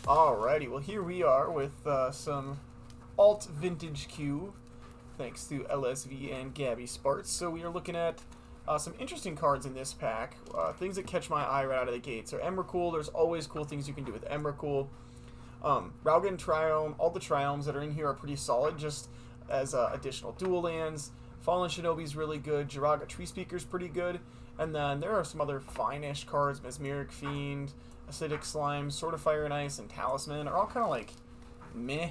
Alrighty, well here we are with some LSVintage Cube, thanks to LSV and Gabby Sparts. So we are looking at some interesting cards in this pack, things that catch my eye right out of the gate. So Emrakul, there's always cool things you can do with Emrakul. Raugan Triome, all the Triomes that are in here are pretty solid, just as additional dual lands. Fallen Shinobi's really good, Jiraga Tree Speaker's pretty good, and then there are some other fine-ish cards, Mesmeric Fiend, Acidic Slime, Sword of Fire and Ice, and Talisman are all kind of like meh.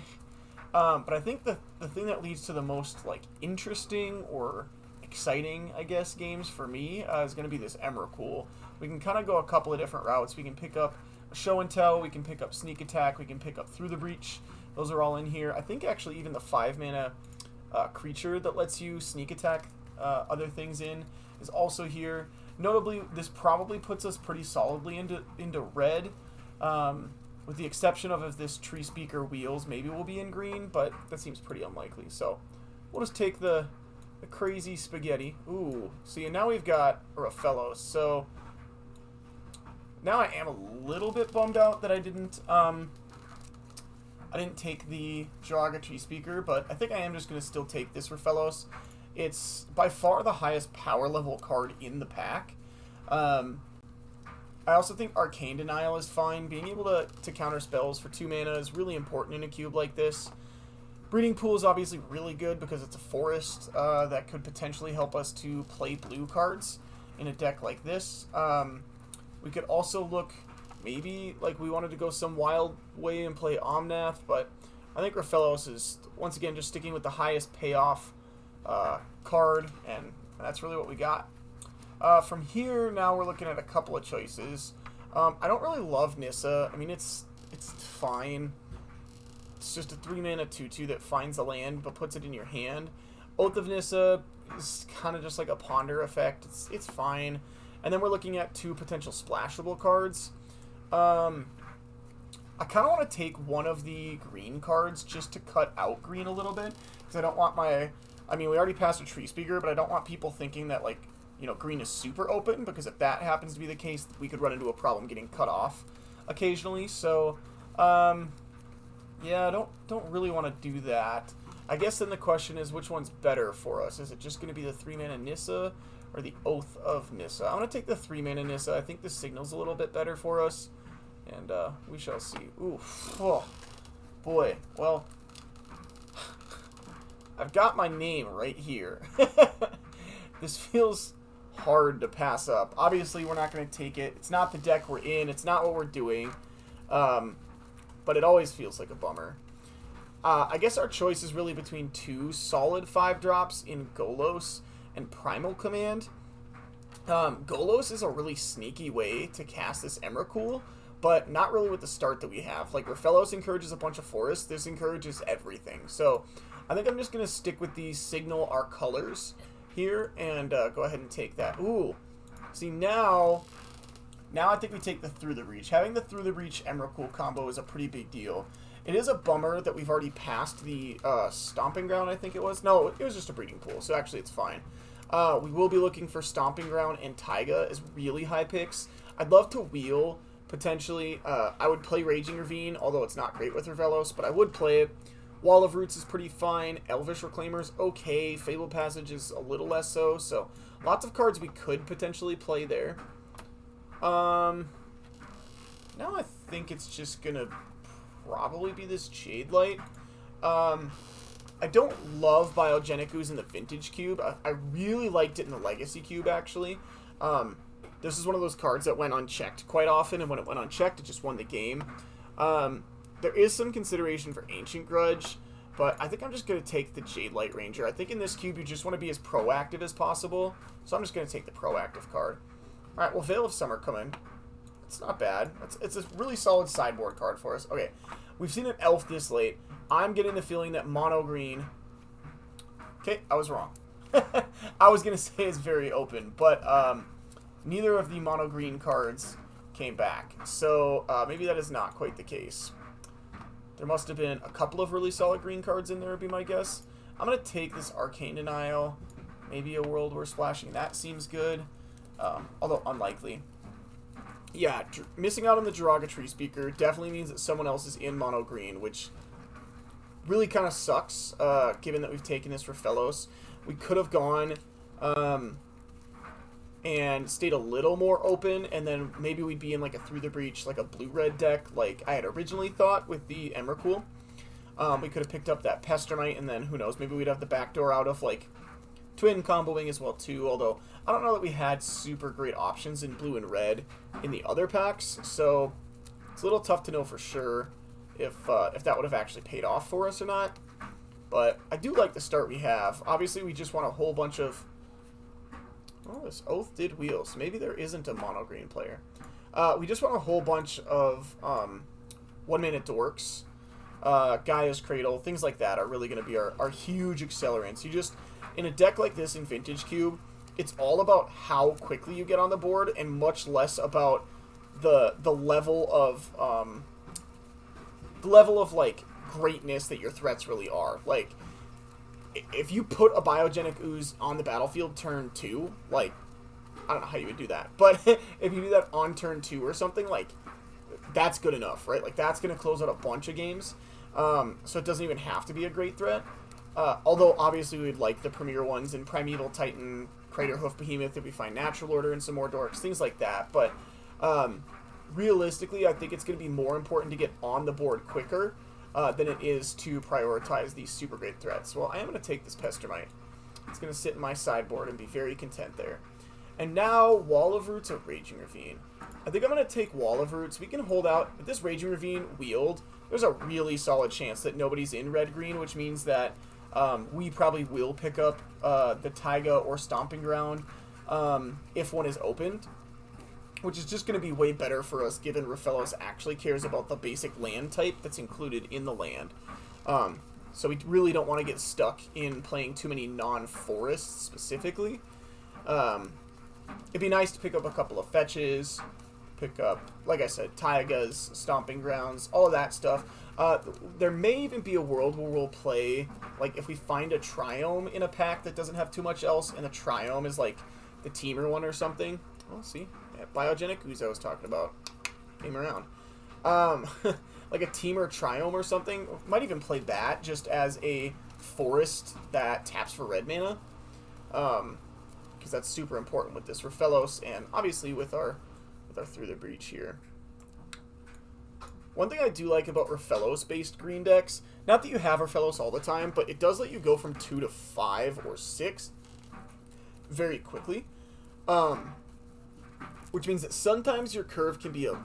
But I think the thing that leads to the most like interesting or exciting, I guess, games for me is going to be this Emrakul. We can kind of go a couple of different routes. We can pick up Show and Tell, we can pick up Sneak Attack, we can pick up Through the Breach. Those are all in here. I think actually even the 5-mana creature that lets you Sneak Attack other things in is also here. Notably, this probably puts us pretty solidly into red, with the exception of if this Tree Speaker wheels, maybe we'll be in green, but that seems pretty unlikely. So we'll just take the crazy spaghetti. Ooh, see, and now we've got Rofellos. So now I am a little bit bummed out that I didn't take the Jiraga Tree Speaker, but I think I am just going to still take this Rofellos. It's by far the highest power level card in the pack. I also think Arcane Denial is fine. Being able to counter spells for 2 mana is really important in a cube like this. Breeding Pool is obviously really good because it's a forest that could potentially help us to play blue cards in a deck like this. We could also look, maybe like we wanted to go some wild way and play Omnath, but I think Rofellos is, once again, just sticking with the highest payoff card, and that's really what we got. From here, now we're looking at a couple of choices. I don't really love Nissa. I mean, it's fine. It's just a 3-mana 2/2 that finds a land but puts it in your hand. Oath of Nissa is kind of just like a Ponder effect. It's fine. And then we're looking at 2 potential splashable cards. I kind of want to take one of the green cards just to cut out green a little bit, because I don't want my... I mean, we already passed a Tree Speaker, but I don't want people thinking that, like, you know, green is super open, because if that happens to be the case, we could run into a problem getting cut off occasionally. So, yeah, I don't really want to do that. I guess then the question is, which one's better for us? Is it just going to be the 3-mana Nissa or the Oath of Nissa? I'm going to take the 3-mana Nissa. I think the signal's a little bit better for us, and we shall see. Ooh, oh, boy. Well, I've got my name right here. This feels hard to pass up. Obviously, we're not going to take it. It's not the deck we're in. It's not what we're doing. But it always feels like a bummer. I guess our choice is really between 2 solid 5-drops in Golos and Primal Command. Golos is a really sneaky way to cast this Emrakul, but not really with the start that we have. Like, Rofellos encourages a bunch of forests. This encourages everything. So I think I'm just going to stick with these Signal Our Colors here and go ahead and take that. Ooh, see, now I think we take the Through the Breach. Having the Through the Breach Emrakul combo is a pretty big deal. It is a bummer that we've already passed the Stomping Ground, I think it was. No, it was just a Breeding Pool, so actually it's fine. We will be looking for Stomping Ground and Taiga as really high picks. I'd love to wheel, potentially. I would play Raging Ravine, although it's not great with Rofellos, but I would play it. Wall of Roots is pretty fine. Elvish Reclaimer's okay. Fable Passage is a little less so. So lots of cards we could potentially play there. Now I think it's just going to probably be this Jade Light. I don't love Biogenic Ooze in the Vintage Cube. I really liked it in the Legacy Cube, actually. This is one of those cards that went unchecked quite often, and when it went unchecked, it just won the game. There is some consideration for Ancient Grudge, but I think I'm just going to take the Jade Light Ranger. I think in this cube, you just want to be as proactive as possible, so I'm just going to take the proactive card. Alright, well, Veil of Summer come in. It's not bad. It's a really solid sideboard card for us. Okay, we've seen an Elf this late. I'm getting the feeling that Mono Green... Okay, I was wrong. I was going to say it's very open, but neither of the Mono Green cards came back. So maybe that is not quite the case. There must have been a couple of really solid green cards in there, would be my guess. I'm going to take this Arcane Denial. Maybe a World War Splashing. That seems good, although unlikely. Yeah, missing out on the Derogatory Speaker definitely means that someone else is in mono green, which really kind of sucks, given that we've taken this for Fellows. We could have gone and stayed a little more open, and then maybe we'd be in like a Through the Breach, like a blue-red deck, like I had originally thought with the Emrakul. We could have picked up that Pestermite, and then who knows, maybe we'd have the backdoor out of like Twin comboing as well too, although I don't know that we had super great options in blue and red in the other packs, so it's a little tough to know for sure if that would have actually paid off for us or not. But I do like the start we have. Obviously, we just want a whole bunch of... Oh, this Oath did wheels. Maybe there isn't a mono-green player. We just want a whole bunch of 1-mana dorks. Gaia's Cradle, things like that are really going to be our huge accelerants. You just... In a deck like this in Vintage Cube, it's all about how quickly you get on the board and much less about the level of like greatness that your threats really are. Like, if you put a Biogenic Ooze on the battlefield turn 2, like, I don't know how you would do that, but if you do that on turn 2 or something, like, that's good enough, right? Like, that's going to close out a bunch of games, so it doesn't even have to be a great threat. Although, obviously, we'd like the premier ones in Primeval Titan, Craterhoof Behemoth if we find Natural Order and some more dorks, things like that. But realistically, I think it's going to be more important to get on the board quicker than it is to prioritize these super great threats. Well, I am going to take this Pestermite. It's going to sit in my sideboard and be very content there. And now, Wall of Roots or Raging Ravine. I think I'm going to take Wall of Roots. We can hold out. If this Raging Ravine wheeled, there's a really solid chance that nobody's in red-green, which means that we probably will pick up the Taiga or Stomping Ground if one is opened, which is just going to be way better for us given Rafellos actually cares about the basic land type that's included in the land. So we really don't want to get stuck in playing too many non-forests specifically. It'd be nice to pick up a couple of fetches, pick up, like I said, Taigas, Stomping Grounds, all of that stuff. There may even be a world where we'll play, like, if we find a Triome in a pack that doesn't have too much else, and the Triome is, like, the Teamer one or something. Oh, see? Yeah, Biogenic Ooze I was talking about. Came around. Like a Teamer Triome or something. Might even play that just as a forest that taps for red mana. Because that's super important with this Rafellos, and obviously with our Through the Breach here. One thing I do like about Rafellos-based green decks, not that you have Rafellos all the time, but it does let you go from 2 to 5 or 6 very quickly. Which means that sometimes your curve can be a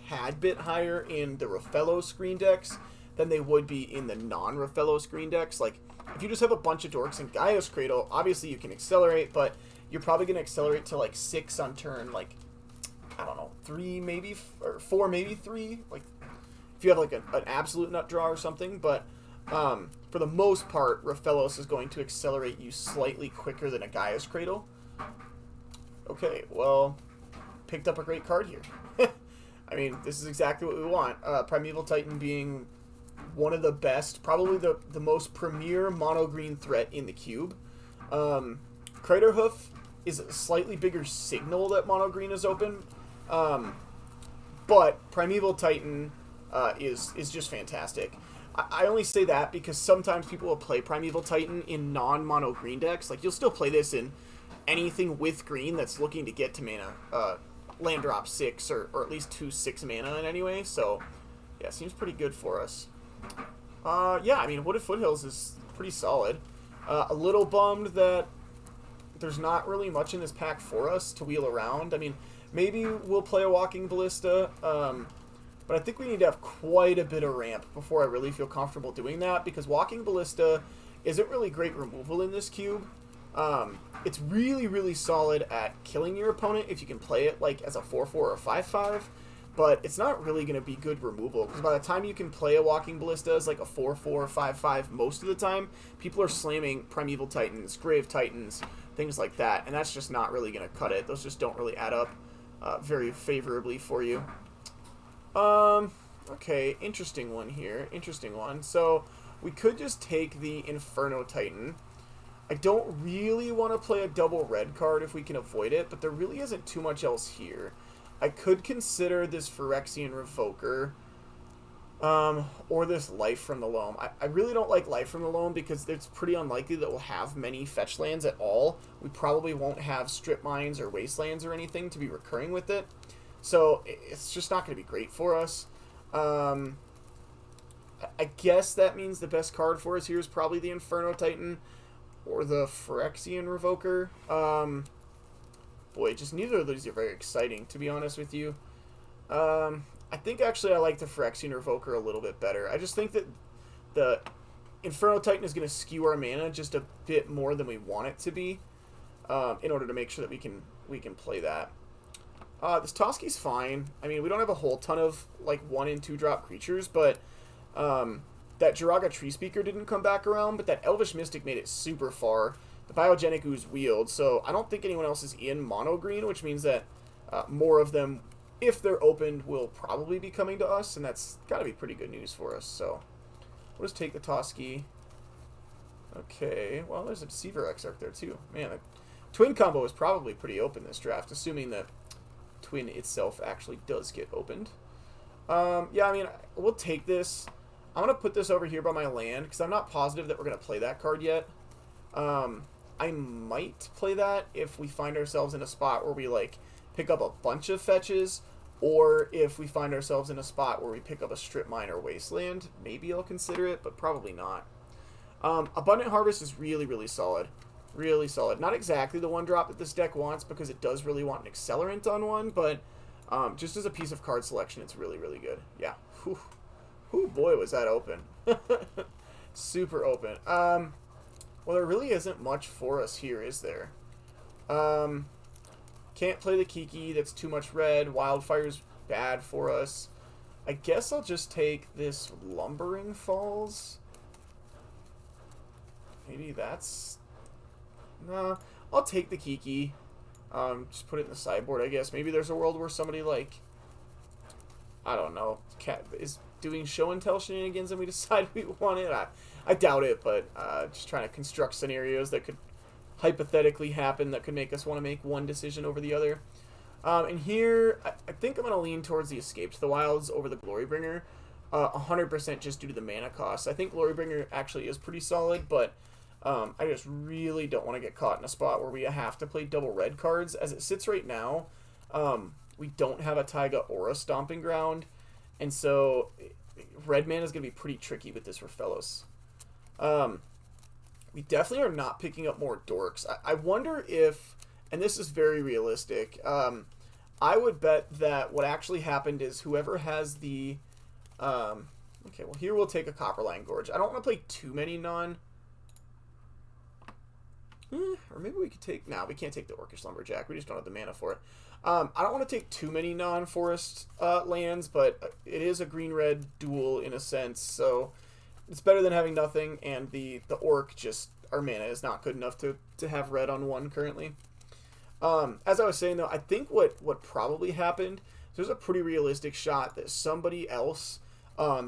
tad bit higher in the Rafellos green decks than they would be in the non-Rafellos green decks. Like, if you just have a bunch of dorks in Gaia's Cradle, obviously you can accelerate, but you're probably going to accelerate to, like, 6 on turn, like, I don't know, 3 maybe, or 4 maybe 3, like, if you have like an absolute nut draw or something, but for the most part, Rafellos is going to accelerate you slightly quicker than a Gaia's Cradle. Okay, well, picked up a great card here. I mean, this is exactly what we want. Primeval Titan being one of the best, probably the most premier mono-green threat in the cube. Craterhoof is a slightly bigger signal that mono-green is open, but Primeval Titan... is just fantastic. I only say that because sometimes people will play Primeval Titan in non-mono green decks. Like, you'll still play this in anything with green that's looking to get to mana. Land drop 6 or at least 2 6 mana in anyway. So, yeah, seems pretty good for us. Yeah, I mean, Wooded Foothills is pretty solid. A little bummed that there's not really much in this pack for us to wheel around. I mean, maybe we'll play a Walking Ballista, but I think we need to have quite a bit of ramp before I really feel comfortable doing that, because Walking Ballista isn't really great removal in this cube. It's really, really solid at killing your opponent if you can play it like as a 4/4 or a 5/5, but it's not really going to be good removal, because by the time you can play a Walking Ballista as like a 4/4 or 5/5 most of the time, people are slamming Primeval Titans, Grave Titans, things like that, and that's just not really going to cut it. Those just don't really add up very favorably for you. Okay, interesting one here. Interesting one. So, we could just take the Inferno Titan. I don't really want to play a double red card if we can avoid it, but there really isn't too much else here. I could consider this Phyrexian Revoker. Or this Life from the Loam. I really don't like Life from the Loam because it's pretty unlikely that we'll have many fetch lands at all. We probably won't have strip mines or wastelands or anything to be recurring with it. So it's just not going to be great for us. I guess that means the best card for us here is probably the Inferno Titan or the Phyrexian Revoker. Boy, just neither of these are very exciting, to be honest with you. I think actually I like the Phyrexian Revoker a little bit better. I just think that the Inferno Titan is going to skew our mana just a bit more than we want it to be, in order to make sure that we can play that. This Toski's fine. I mean, we don't have a whole ton of like 1 and 2 drop creatures, but that Jiraga Tree Speaker didn't come back around, but that Elvish Mystic made it super far. The Biogenic Ooze wheeled, so I don't think anyone else is in mono green, which means that more of them, if they're opened, will probably be coming to us, and that's got to be pretty good news for us. So we'll just take the Toski. Okay, well, there's a Deceiver Exarch there too. Man, the Twin combo is probably pretty open this draft, assuming that Twin itself actually does get opened. Yeah, I mean, we'll take this. I'm going to put this over here by my land, because I'm not positive that we're going to play that card yet. I might play that if we find ourselves in a spot where we, like, pick up a bunch of fetches, or if we find ourselves in a spot where we pick up a strip mine or wasteland. Maybe I'll consider it, but probably not. Abundant Harvest is really, really solid. Really solid. Not exactly the one drop that this deck wants, because it does really want an accelerant on one, but just as a piece of card selection, it's really, really good. Yeah. Whew. Whew, boy, was that open. Super open. Well, there really isn't much for us here, is there? Can't play the Kiki. That's too much red. Wildfire's bad for us. I guess I'll just take this Lumbering Falls. Maybe that's... Nah, I'll take the Kiki. Just put it in the sideboard, I guess. Maybe there's a world where somebody, like... I don't know. Is doing show and tell shenanigans and we decide we want it. I doubt it, but just trying to construct scenarios that could hypothetically happen that could make us want to make one decision over the other. And here, I think I'm going to lean towards the Escape to the Wilds over the Glorybringer, 100% just due to the mana cost. I think Glorybringer actually is pretty solid, but I just really don't want to get caught in a spot where we have to play double red cards. As it sits right now, we don't have a Taiga or a Stomping Ground, and so red mana is going to be pretty tricky with this Rafellos. We definitely are not picking up more Dorks. I wonder if, and this is very realistic, I would bet that what actually happened is whoever has the... okay, well here we'll take a Copperline Gorge. I don't want to play too many non... or maybe we could take... No, we can't take the Orcish Lumberjack. We just don't have the mana for it. I don't want to take too many non-forest lands, but it is a green-red duel in a sense, so it's better than having nothing, and the Orc just... Our mana is not good enough to have red on one currently. As I was saying, though, I think what probably happened, there's a pretty realistic shot that somebody else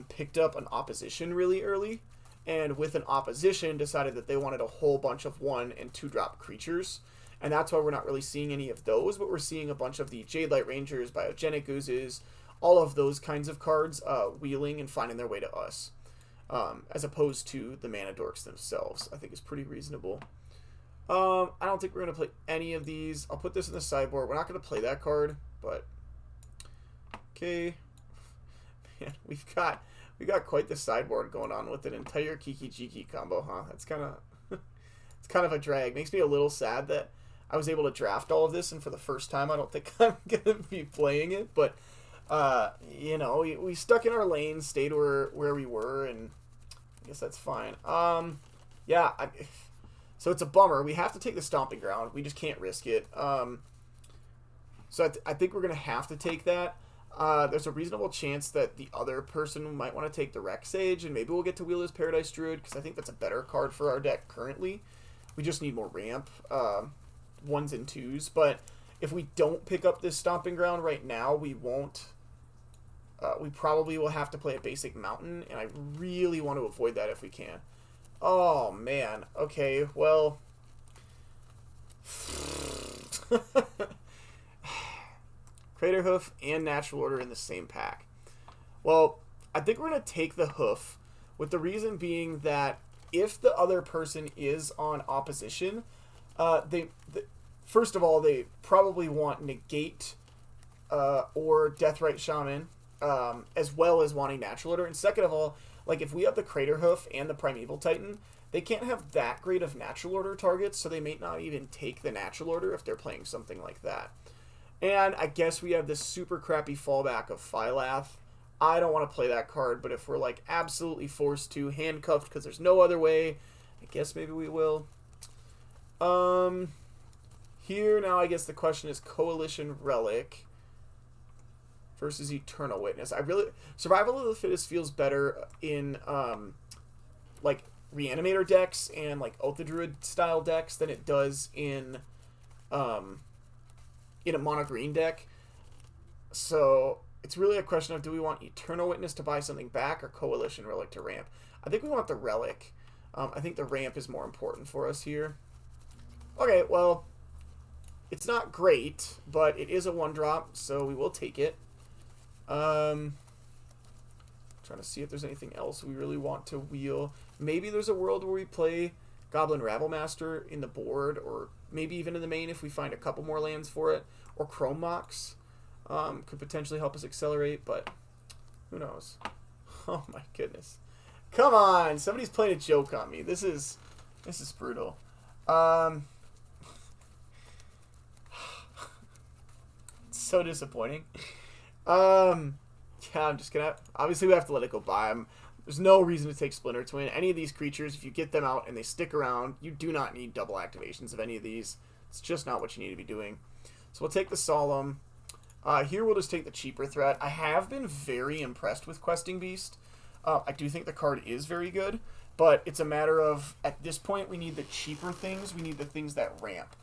picked up an opposition really early, and with an opposition decided that they wanted a whole bunch of 1 and 2 drop creatures, and that's why we're not really seeing any of those, but we're seeing a bunch of the Jadelight Rangers, Biogenic Oozes, all of those kinds of cards wheeling and finding their way to us, as opposed to the Mana Dorks themselves. I think is pretty reasonable. I don't think we're going to play any of these. I'll put this in the sideboard. We're not going to play that card, but... Okay. Man, we got quite the sideboard going on with an entire Kiki Jiki combo, huh? That's kind of... it's kind of a drag. Makes me a little sad that I was able to draft all of this, and for the first time I don't think I'm going to be playing it, but... you know, we stuck in our lane, stayed where we were, and I guess that's fine. Yeah, so it's a bummer. We have to take the Stomping Ground. We just can't risk it. So I think we're going to have to take that. There's a reasonable chance that the other person might want to take the Rex Sage, and maybe we'll get to Wheeler's Paradise Druid, because I think that's a better card for our deck currently. We just need more ramp, 1s and 2s, but if we don't pick up this Stomping Ground right now, we won't. We probably will have to play a basic Mountain, and I really want to avoid that if we can. Oh, man. Okay, well... Crater Hoof and Natural Order in the same pack. Well, I think we're going to take the Hoof, with the reason being that if the other person is on opposition, first of all, they probably want Negate or Deathrite Shaman, as well as wanting Natural Order. And second of all, like if we have the Crater Hoof and the Primeval Titan, they can't have that great of Natural Order targets, so they may not even take the Natural Order if they're playing something like that. And I guess we have this super crappy fallback of Phylath. I don't want to play that card, but if we're like absolutely forced to, handcuffed because there's no other way, I guess maybe we will. Here now I guess the question is Coalition Relic versus Eternal Witness. Survival of the Fittest feels better in like Reanimator decks and like Oath of Druid style decks than it does in a mono green deck. So it's really a question of, do we want Eternal Witness to buy something back or Coalition Relic to ramp? I think we want the Relic. I think the ramp is more important for us here. Okay, well, it's not great, but it is a 1-drop, so we will take it. Trying to see if there's anything else we really want to wheel. Maybe there's a world where we play Goblin Rabblemaster in the board, or maybe even in the main if we find a couple more lands for it, or Chrome Mox could potentially help us accelerate, but who knows? Oh my goodness. Come on, somebody's playing a joke on me. This is brutal. So disappointing. Yeah, I'm just gonna... Obviously, we have to let it go by. There's no reason to take Splinter Twin. Any of these creatures, if you get them out and they stick around, you do not need double activations of any of these. It's just not what you need to be doing. So we'll take the Solemn. Here we'll just take the cheaper threat. I have been very impressed with Questing Beast. I do think the card is very good, but it's a matter of, at this point, we need the cheaper things. We need the things that ramp.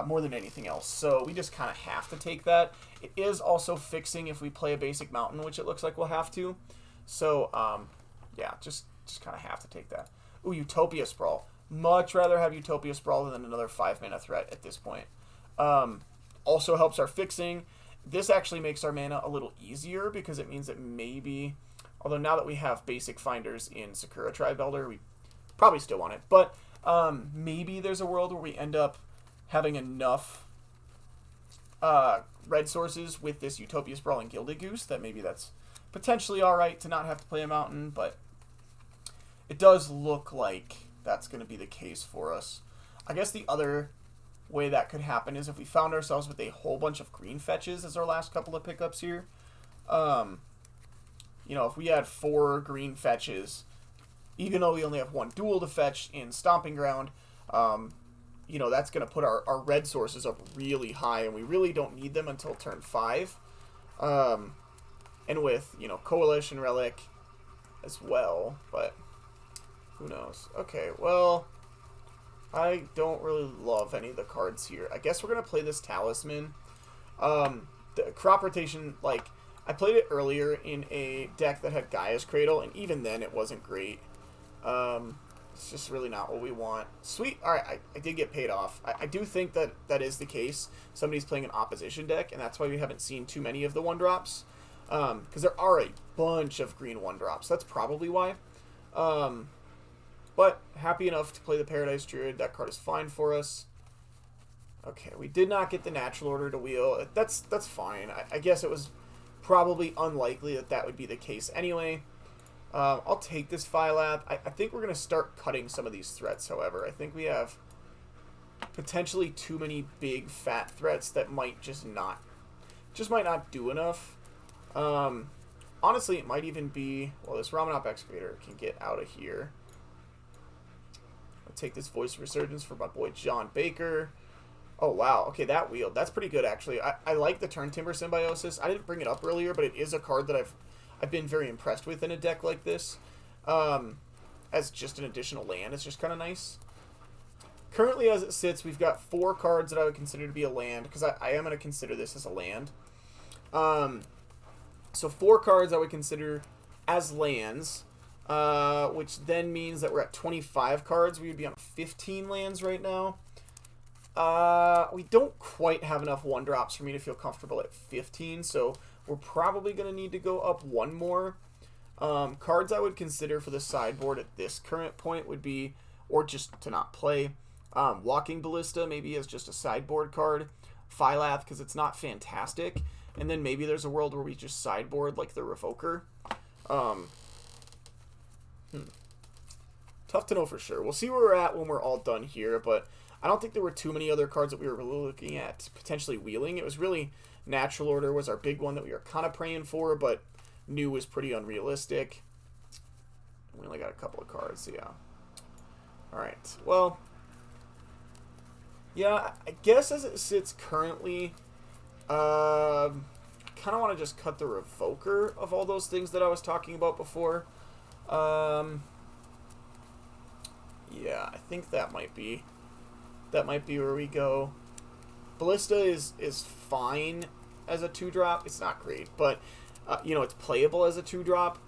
More than anything else. So we just kind of have to take that. It is also fixing if we play a basic mountain, which it looks like we'll have to. So, yeah, just kind of have to take that. Ooh, Utopia Sprawl. Much rather have Utopia Sprawl than another 5-mana threat at this point. Also helps our fixing. This actually makes our mana a little easier because it means that maybe, although now that we have basic finders in Sakura Tribe Elder, we probably still want it. But maybe there's a world where we end up having enough red sources with this Utopia Sprawl and Gilded Goose that maybe that's potentially alright to not have to play a mountain, but it does look like that's going to be the case for us. I guess the other way that could happen is if we found ourselves with a whole bunch of green fetches as our last couple of pickups here. You know, if we had 4 green fetches, even though we only have 1 dual to fetch in Stomping Ground, you know, that's going to put our red sources up really high, and we really don't need them until turn 5. And with, you know, Coalition Relic as well, but who knows. Okay, well, I don't really love any of the cards here. I guess we're going to play this Talisman. The Crop Rotation, like, I played it earlier in a deck that had Gaia's Cradle, and even then it wasn't great. It's just really not what we want. Sweet. All right, I did get paid off. I do think that that is the case. Somebody's playing an opposition deck, and that's why we haven't seen too many of the 1-drops. Because there are a bunch of green 1-drops. That's probably why. But happy enough to play the Paradise Druid. That card is fine for us. Okay, we did not get the Natural Order to wheel. That's fine. I guess it was probably unlikely that that would be the case anyway. I'll take this Phylath. I think we're going to start cutting some of these threats, however. I think we have potentially too many big, fat threats that might might not do enough. Honestly, it might even be... Well, this Ramanop Excavator can get out of here. I'll take this Voice of Resurgence for my boy John Baker. Oh, wow. Okay, that wheeled. That's pretty good, actually. I like the Turn Timber Symbiosis. I didn't bring it up earlier, but it is a card that I've been very impressed with in a deck like this. As just an additional land. It's just kind of nice. Currently, as it sits, we've got 4 cards that I would consider to be a land, because I am going to consider this as a land. So 4 cards I would consider as lands, which then means that we're at 25 cards. We would be on 15 lands right now. We don't quite have enough 1-drops for me to feel comfortable at 15, so we're probably going to need to go up one more. Cards I would consider for the sideboard at this current point would be, or just to not play, Walking Ballista maybe as just a sideboard card, Phylath because it's not fantastic, and then maybe there's a world where we just sideboard like the Revoker. Tough to know for sure. We'll see where we're at when we're all done here, but I don't think there were too many other cards that we were really looking at potentially wheeling. It was really Natural Order was our big one that we were kind of praying for, but knew was pretty unrealistic. We only got a couple of cards, yeah. Alright, well, yeah, I guess as it sits currently, I kind of want to just cut the Revoker of all those things that I was talking about before. Yeah, I think that might be where we go. Ballista is fine as a 2-drop. It's not great, but you know, it's playable as a 2-drop,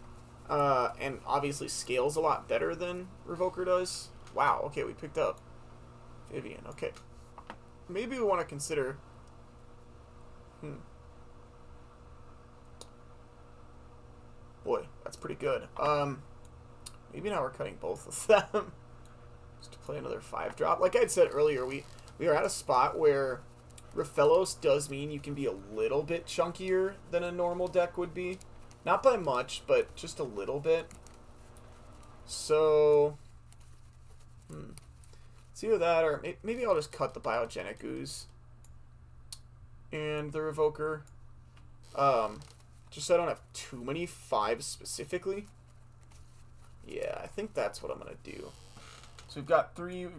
and obviously scales a lot better than Revoker does. Wow. Okay, we picked up Vivian. Okay, maybe we want to consider. Boy, that's pretty good. Maybe now we're cutting both of them. To play another 5-drop. Like I had said earlier, we are at a spot where Rafellos does mean you can be a little bit chunkier than a normal deck would be. Not by much, but just a little bit. So, it's either that or maybe I'll just cut the Biogenic Ooze and the Revoker. Just so I don't have too many 5s specifically. Yeah, I think that's what I'm going to do. So we've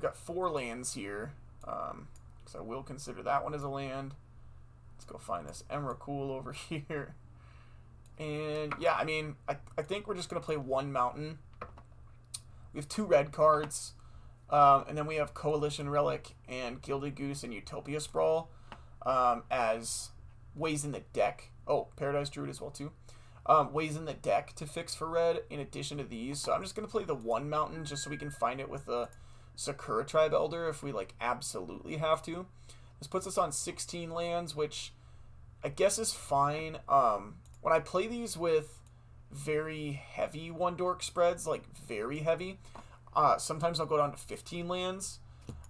got 4 lands here, because I will consider that one as a land. Let's go find this Emrakul over here. And yeah, I mean, I think we're just going to play 1 mountain. We have 2 red cards, and then we have Coalition Relic and Gilded Goose and Utopia Sprawl as ways in the deck. Oh, Paradise Druid as well too. Ways in the deck to fix for red in addition to these. So I'm just going to play the 1 mountain just so we can find it with the Sakura Tribe Elder if we like absolutely have to. This puts us on 16 lands, which I guess is fine. When I play these with very heavy 1-dork spreads, like very heavy, sometimes I'll go down to 15 lands.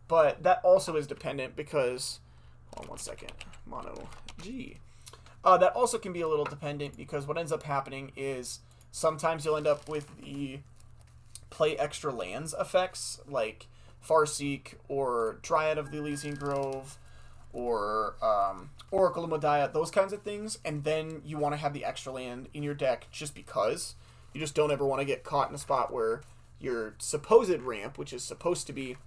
But that also is dependent because, hold on 1 second, mono G. That also can be a little dependent because what ends up happening is sometimes you'll end up with the play extra lands effects like Farseek or Dryad of the Elysian Grove or Oracle of Modiah, those kinds of things, and then you want to have the extra land in your deck just because. You just don't ever want to get caught in a spot where your supposed ramp, which is supposed to be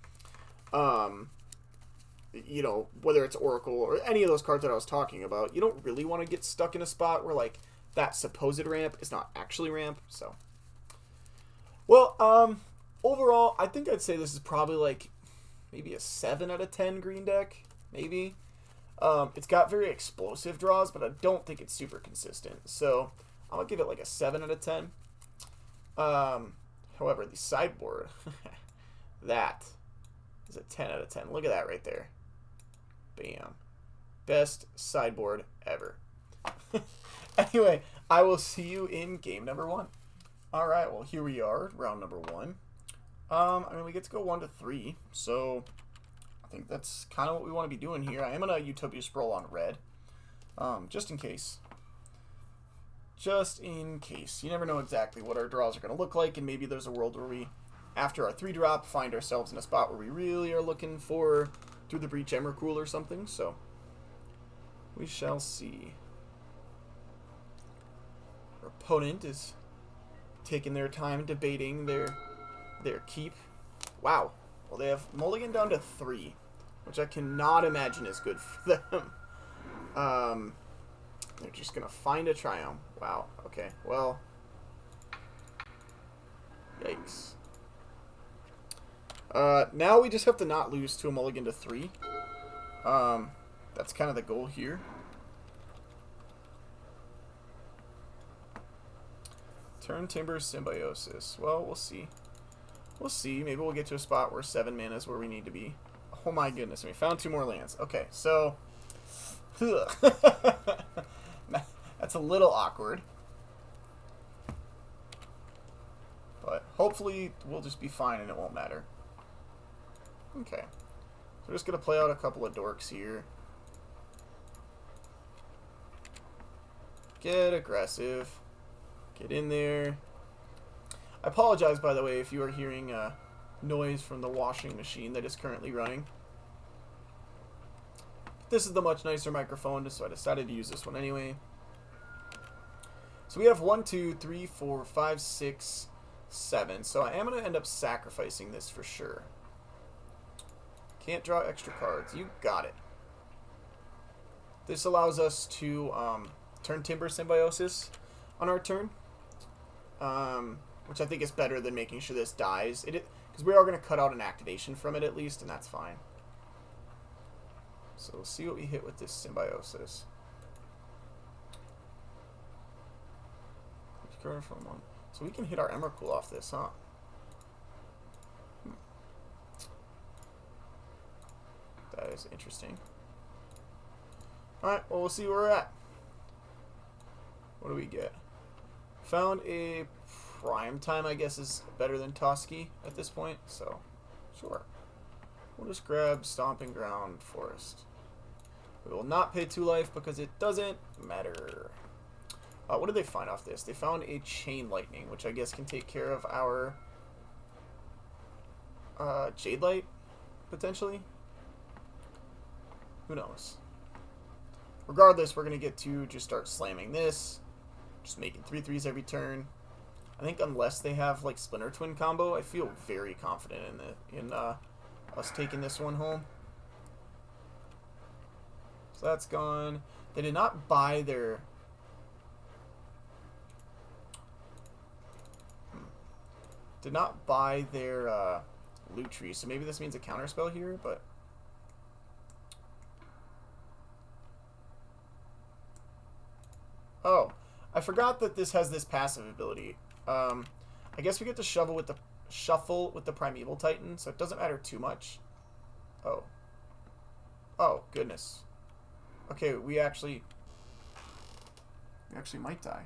you know, whether it's Oracle or any of those cards that I was talking about, you don't really want to get stuck in a spot where, like, that supposed ramp is not actually ramp, so. Well, overall, I think I'd say this is probably, like, maybe a 7 out of 10 green deck, maybe. It's got very explosive draws, but I don't think it's super consistent, so I'm going to give it, like, a 7 out of 10. However, the sideboard, that is a 10 out of 10. Look at that right there. Bam. Best sideboard ever. Anyway, I will see you in game number 1. Alright, well, here we are, round number 1. I mean, we get to go 1 to 3, so I think that's kind of what we want to be doing here. I am going to Utopia Sprawl on red, just in case. Just in case. You never know exactly what our draws are going to look like, and maybe there's a world where we, after our 3-drop, find ourselves in a spot where we really are looking for Through the Breach Emrakul or something, so we shall see. Our opponent is taking their time debating their keep. Wow. Well, they have mulligan down to 3, which I cannot imagine is good for them. They're just going to find a Triumph. Wow. Okay. Well. Yikes. Now we just have to not lose to a mulligan to 3. That's kind of the goal here. Turn Timber Symbiosis. Well, we'll see. We'll see. Maybe we'll get to a spot where 7 mana is where we need to be. Oh my goodness, we found 2 more lands. Okay, so... That's a little awkward. But hopefully we'll just be fine and it won't matter. Okay. So we're just going to play out a couple of dorks here. Get aggressive. Get in there. I apologize, by the way, if you are hearing noise from the washing machine that is currently running. This is the much nicer microphone, so I decided to use this one anyway. So we have 1, 2, 3, 4, 5, 6, 7. So I am going to end up sacrificing this for sure. Can't draw extra cards. You got it. This allows us to turn Timber Symbiosis on our turn. Which I think is better than making sure this dies. Because we are going to cut out an activation from it at least, and that's fine. So we'll see what we hit with this Symbiosis. So we can hit our Emrakul off this, huh? That is interesting. Alright, well, we'll see where we're at. What do we get? Found a Prime Time, I guess, is better than Toski at this point, so sure. We'll just grab Stomping Ground Forest. We will not pay 2 life because it doesn't matter. What did they find off this? They found a Chain Lightning, which I guess can take care of our Jade Light, potentially. Who knows? Regardless, we're going to get to just start slamming this. Just making 3/3s every turn. I think unless they have like Splinter Twin combo, I feel very confident in us taking this one home. So that's gone. They did not buy their... Did not buy their loot tree, so maybe this means a counterspell here, but... Oh, I forgot that this has this passive ability. I guess we get to shuffle with the Primeval Titan, so it doesn't matter too much. Oh. Oh, goodness. Okay, we actually might die.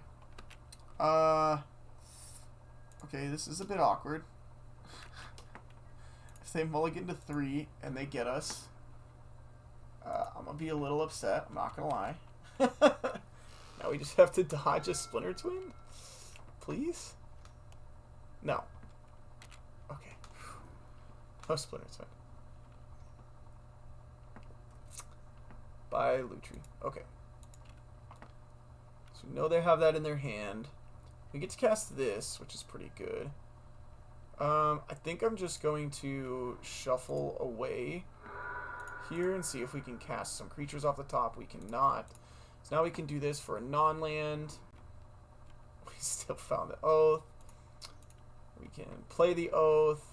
Okay, this is a bit awkward. If they mulligan to 3 and they get us, I'm gonna be a little upset. I'm not gonna lie. Now we just have to dodge a Splinter Twin? Please? No. Okay. No Splinter Twin. By Lutri. Okay. So we know they have that in their hand. We get to cast this, which is pretty good. I think I'm just going to shuffle away here and see if we can cast some creatures off the top. We cannot. So now we can do this for a non-land. We still found the Oath. We can play the Oath.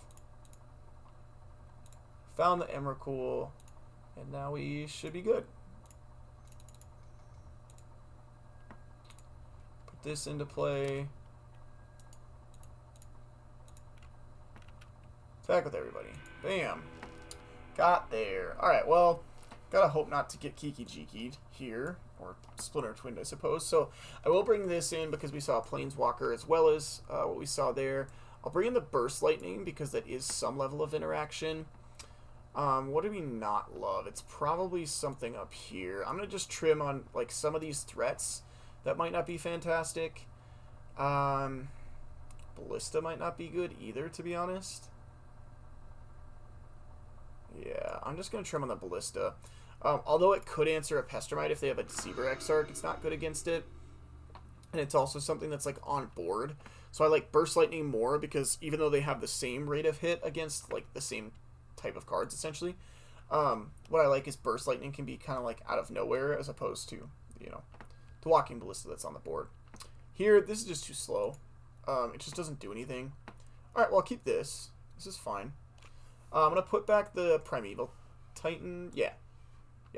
Found the Emrakul. And now we should be good. Put this into play. Attack with everybody. Bam. Got there. Alright, well, gotta hope not to get Kiki-Jiki'd here. Or Splinter Twinned, I suppose. So I will bring this in because we saw a Planeswalker as well as what we saw there. I'll bring in the Burst Lightning because that is some level of interaction. What do we not love? It's probably something up here. I'm going to just trim on like some of these threats that might not be fantastic. Ballista might not be good either, to be honest. Yeah, I'm just going to trim on the Ballista. Although it could answer a Pestermite if they have a Deceiver Exarch, it's not good against it. And it's also something that's like on board. So I like Burst Lightning more because even though they have the same rate of hit against like the same type of cards essentially, what I like is Burst Lightning can be kind of like out of nowhere as opposed to, you know, the Walking Ballista that's on the board. Here, this is just too slow. It just doesn't do anything. Alright, well I'll keep this. This is fine. I'm going to put back the Primeval Titan. Yeah,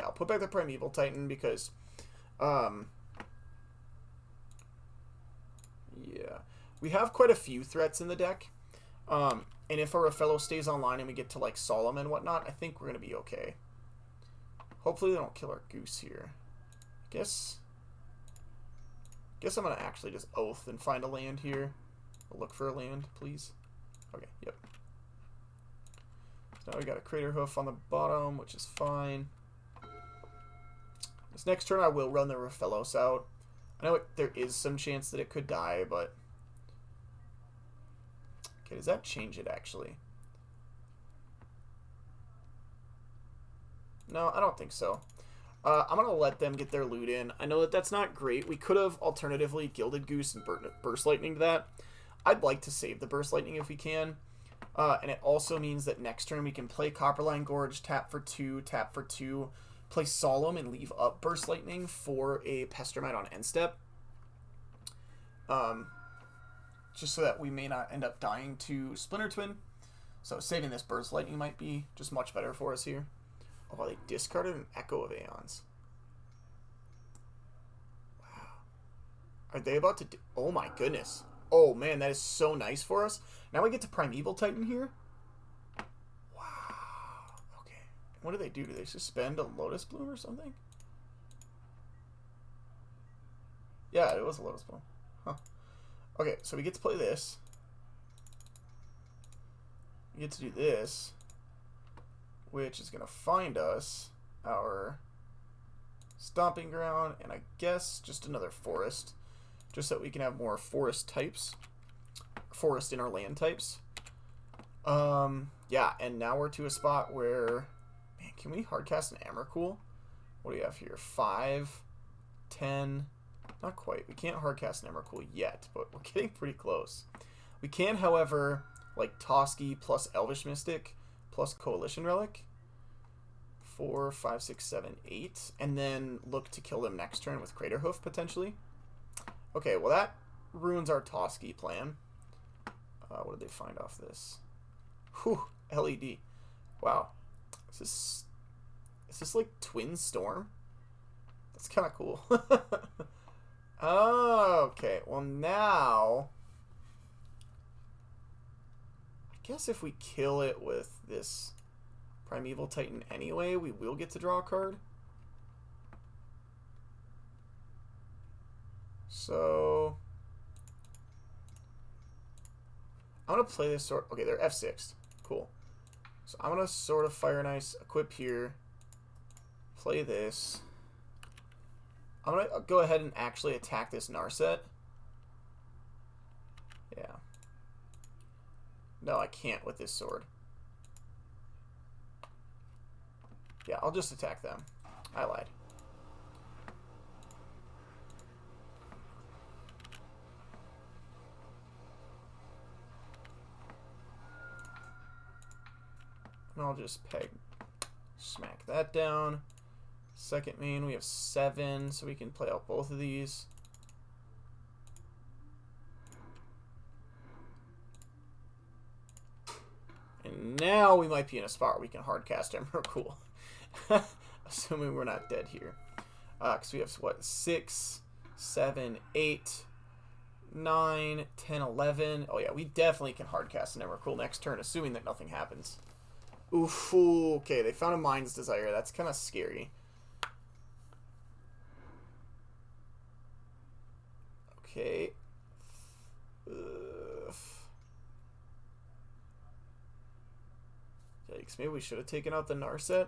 I'll put back the Primeval Titan because, yeah, we have quite a few threats in the deck, And if our Rafello stays online and we get to like Solemn and whatnot, I think we're going to be okay. Hopefully they don't kill our Goose here. Guess I'm going to actually just Oath and find a land here. I'll look for a land, please. Okay, yep. So now we got a Crater Hoof on the bottom, which is fine. This next turn I will run the Rafellos out. I know there is some chance that it could die, but... Okay, does that change it, actually? No, I don't think so. I'm going to let them get their loot in. I know that that's not great. We could have alternatively Gilded Goose and Burst Lightning to that. I'd like to save the Burst Lightning if we can. And it also means that next turn we can play Copperline Gorge, tap for 2, play Solemn, and leave up Burst Lightning for a Pestermite on end step. Just so that we may not end up dying to Splinter Twin. So saving this Burst Lightning might be just much better for us here. Oh, they discarded an Echo of Aeons. Wow. Are they about to do... Oh my goodness. Oh man, that is so nice for us. Now we get to Primeval Titan here. Wow. Okay. What do they do? Do they suspend a Lotus Bloom or something? Yeah, it was a Lotus Bloom. Huh. Okay, so we get to play this. We get to do this, which is going to find us our Stomping Ground, and I guess just another Forest, just so that we can have more Forest types, Forest in our land types. Yeah, and now we're to a spot where, man, can we hardcast an Emrakul? What do we have here? 5, 10... Not quite. We can't hardcast an Emrakul yet, but we're getting pretty close. We can, however, like Toski plus Elvish Mystic plus Coalition Relic. 4, 5, 6, 7, 8. And then look to kill them next turn with Crater Hoof, potentially. Okay, well that ruins our Toski plan. What did they find off this? Whew, LED. Wow. Is this like Twin Storm? That's kind of cool. Oh, okay. Well, now... I guess if we kill it with this Primeval Titan anyway, we will get to draw a card. So... I'm going to play this sort... Okay, they're F6. Cool. So I'm going to sort of Fire and Ice, equip here, play this... I'm going to go ahead and actually attack this Narset. Yeah. No, I can't with this sword. Yeah, I'll just attack them. I lied. And I'll just smack that down. Second main, we have 7, so we can play out both of these. And now we might be in a spot where we can hardcast Emrakul. Assuming we're not dead here. Because we have, what, 6, 7, 8, 9, 10, 11. Oh yeah, we definitely can hardcast an Emrakul next turn, assuming that nothing happens. Oof, okay, they found a Mind's Desire. That's kind of scary. Okay. Yikes, maybe we should have taken out the Narset.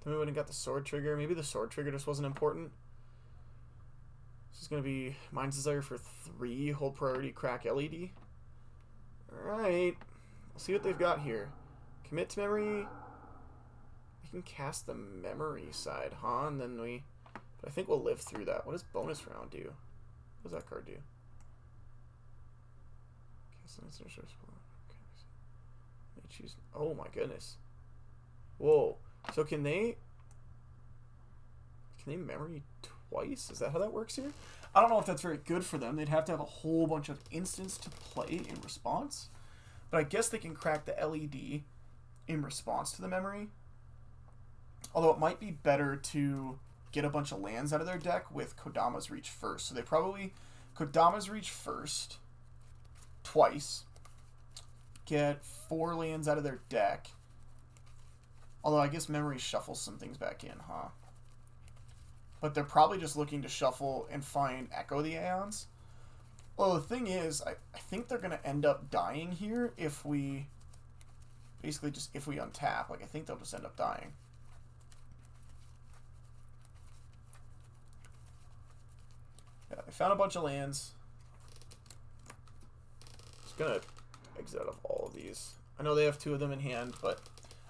Then we wouldn't got the Sword Trigger. Maybe the Sword Trigger just wasn't important. This is going to be Mind's Desire for 3, hold priority, crack LED. Alright. Let's see what they've got here. Commit to memory. We can cast the memory side, huh? And then we... But I think we'll live through that. What does bonus round do? What does that card do? Choose. Oh my goodness. Whoa. So can they memory twice? Is that how that works here? I don't know if that's very good for them. They'd have to have a whole bunch of instants to play in response. But I guess they can crack the LED in response to the memory. Although it might be better to get a bunch of lands out of their deck with Kodama's Reach first. So they probably Kodama's Reach first, twice, get 4 lands out of their deck. Although I guess Memory shuffles some things back in, huh? But they're probably just looking to shuffle and find Echo the Aeons. Well, the thing is, I think they're going to end up dying here if we... Basically, just if we untap. Like, I think they'll just end up dying. Yeah, they found a bunch of lands. Just going to exit out of all of these. I know they have 2 of them in hand, but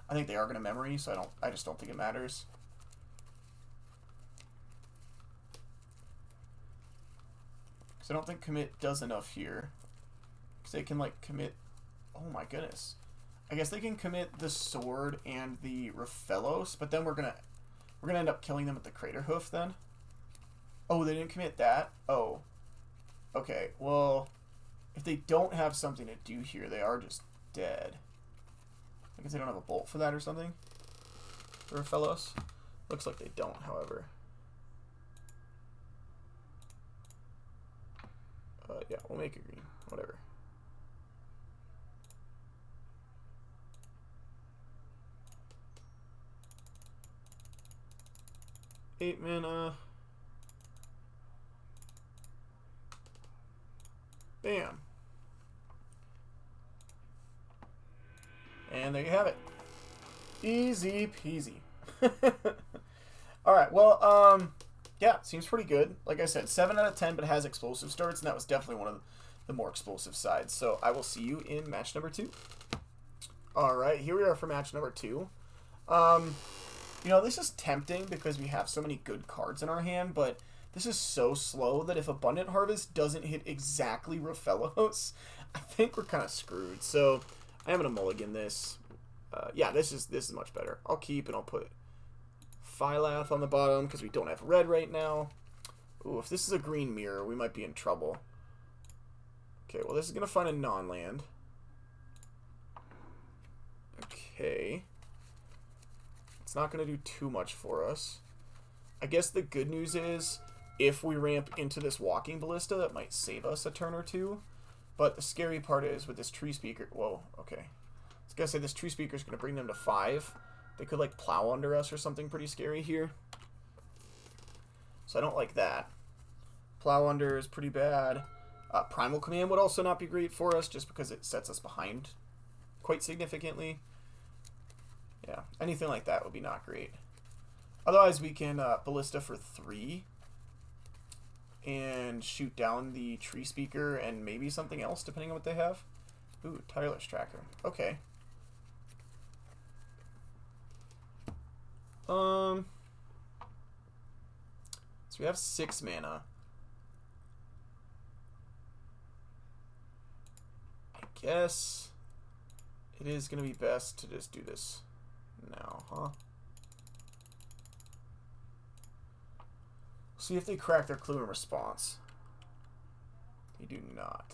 I think they are going to Memory, so I just don't think it matters. Because I don't think commit does enough here. Because they can, like, commit... Oh my goodness. I guess they can commit the sword and the Raphellos, but then we're gonna end up killing them with the Crater Hoof then. Oh, they didn't commit that? Oh. Okay, well, if they don't have something to do here, they are just dead. I guess they don't have a bolt for that or something. The Raphellos? Looks like they don't, however. Yeah, we'll make it green. Whatever. Eight mana. Bam. And there you have it. Easy peasy. Alright, well, yeah, seems pretty good. Like I said, 7 out of 10, but it has explosive starts, and that was definitely one of the more explosive sides. So I will see you in match number 2. Alright, here we are for match number 2. You know, this is tempting because we have so many good cards in our hand, but this is so slow that if Abundant Harvest doesn't hit exactly Raphellos, I think we're kind of screwed. So I am going to mulligan this. Yeah, this is much better. I'll keep, and I'll put Phylath on the bottom because we don't have red right now. Ooh, if this is a green mirror, we might be in trouble. Okay, well, this is going to find a non-land. Okay. It's not going to do too much for us. I guess the good news is if we ramp into this Walking Ballista, that might save us a turn or two. But the scary part is with this Tree Speaker... Whoa, okay. I was going to say this Tree Speaker is going to bring them to 5. They could, like, plow under us or something pretty scary here. So I don't like that. Plow under is pretty bad. Primal Command would also not be great for us just because it sets us behind quite significantly. Yeah, anything like that would be not great. Otherwise, we can Ballista for 3 and shoot down the Tree Speaker and maybe something else, depending on what they have. Ooh, Tireless Tracker. Okay. So we have 6 mana. I guess it is going to be best to just do this now, huh? See if they crack their clue in response. They do not.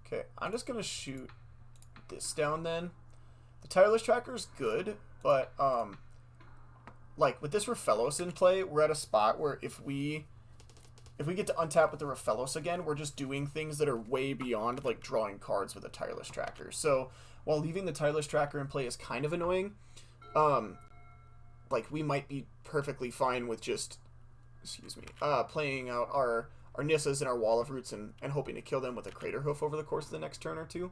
Okay, I'm just going to shoot this down then. The Tireless Tracker is good, but like with this Raphellos in play, we're at a spot where if we get to untap with the Raphellos again, we're just doing things that are way beyond like drawing cards with a Tireless Tracker. So while leaving the Tireless Tracker in play is kind of annoying, like we might be perfectly fine with just, playing out our Nissas and our Wall of Roots and hoping to kill them with a Crater Hoof over the course of the next turn or two.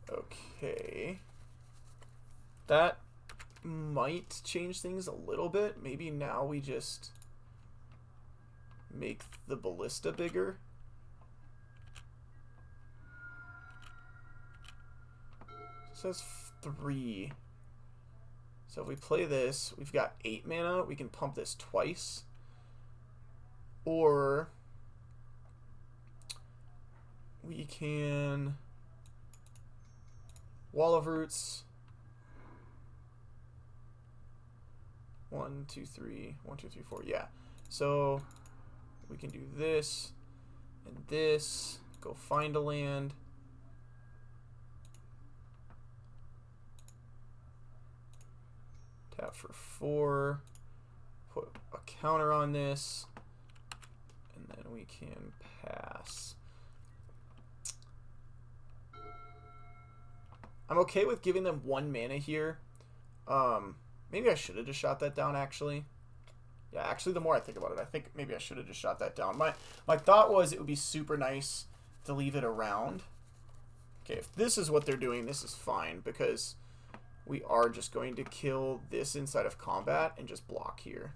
Okay. That might change things a little bit. Maybe now we just make the Ballista bigger. It says 3. So if we play this, we've got 8 mana. We can pump this twice. Or we can Wall of Roots. 1, 2, 3. 1, 2, 3, 4. Yeah. So we can do this and this. Go find a land. Tap for 4. Put a counter on this. And then we can pass. I'm okay with giving them 1 mana here. Maybe I should have just shot that down, actually. Yeah, actually, the more I think about it, I think maybe I should have just shot that down. My thought was it would be super nice to leave it around. Okay, if this is what they're doing, this is fine, because we are just going to kill this inside of combat and just block here.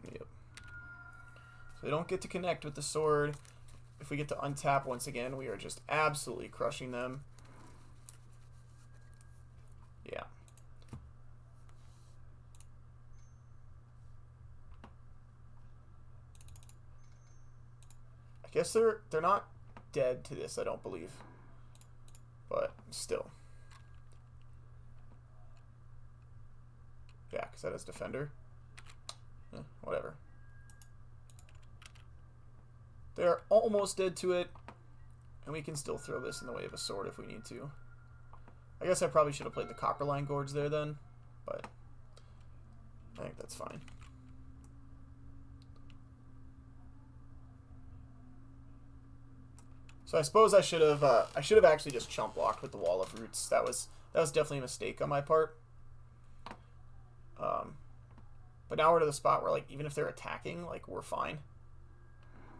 Yep. So they don't get to connect with the sword. If we get to untap once again, we are just absolutely crushing them. Yeah. I guess they're not dead to this, I don't believe. But still. Yeah, because that is defender. Whatever. They're almost dead to it, and we can still throw this in the way of a sword if we need to. I guess I probably should have played the Copperline Gorge there then, but I think that's fine. So I suppose I should have actually just chump blocked with the Wall of Roots. That was definitely a mistake on my part. But now we're to the spot where, like, even if they're attacking, like, we're fine.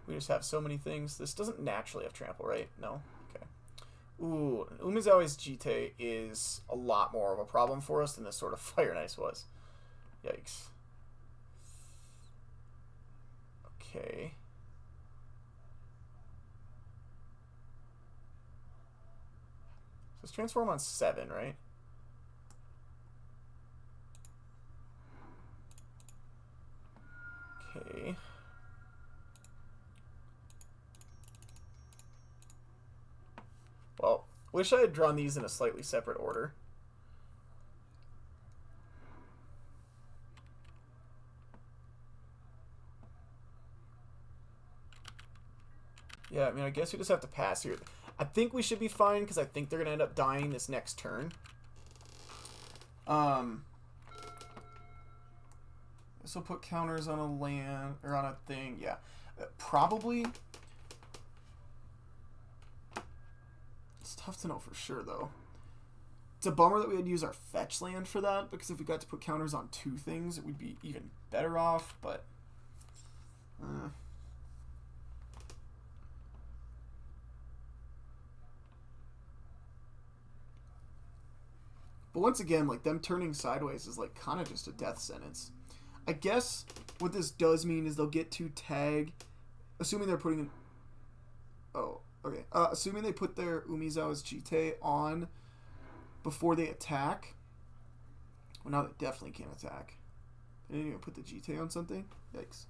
We just have so many things. This doesn't naturally have trample, right? No? Okay. Ooh, Umezawa's Jite is a lot more of a problem for us than this sort of Fire and Ice was. Yikes. Okay. So let's transform on 7, right? Okay. Well, wish I had drawn these in a slightly separate order. Yeah, I mean, I guess we just have to pass here. I think we should be fine, because I think they're going to end up dying this next turn. This will put counters on a land, or on a thing, yeah. Probably. It's tough to know for sure, though. It's a bummer that we had to use our fetch land for that, because if we got to put counters on 2 things, it would be even better off, but... But once again, like, them turning sideways is, like, kind of just a death sentence. I guess what this does mean is they'll get to tag, assuming they're putting in... Oh, okay. Assuming they put their Umezawa's Jite on before they attack. Well, now they definitely can't attack. They didn't even put the Jite on something? Yikes.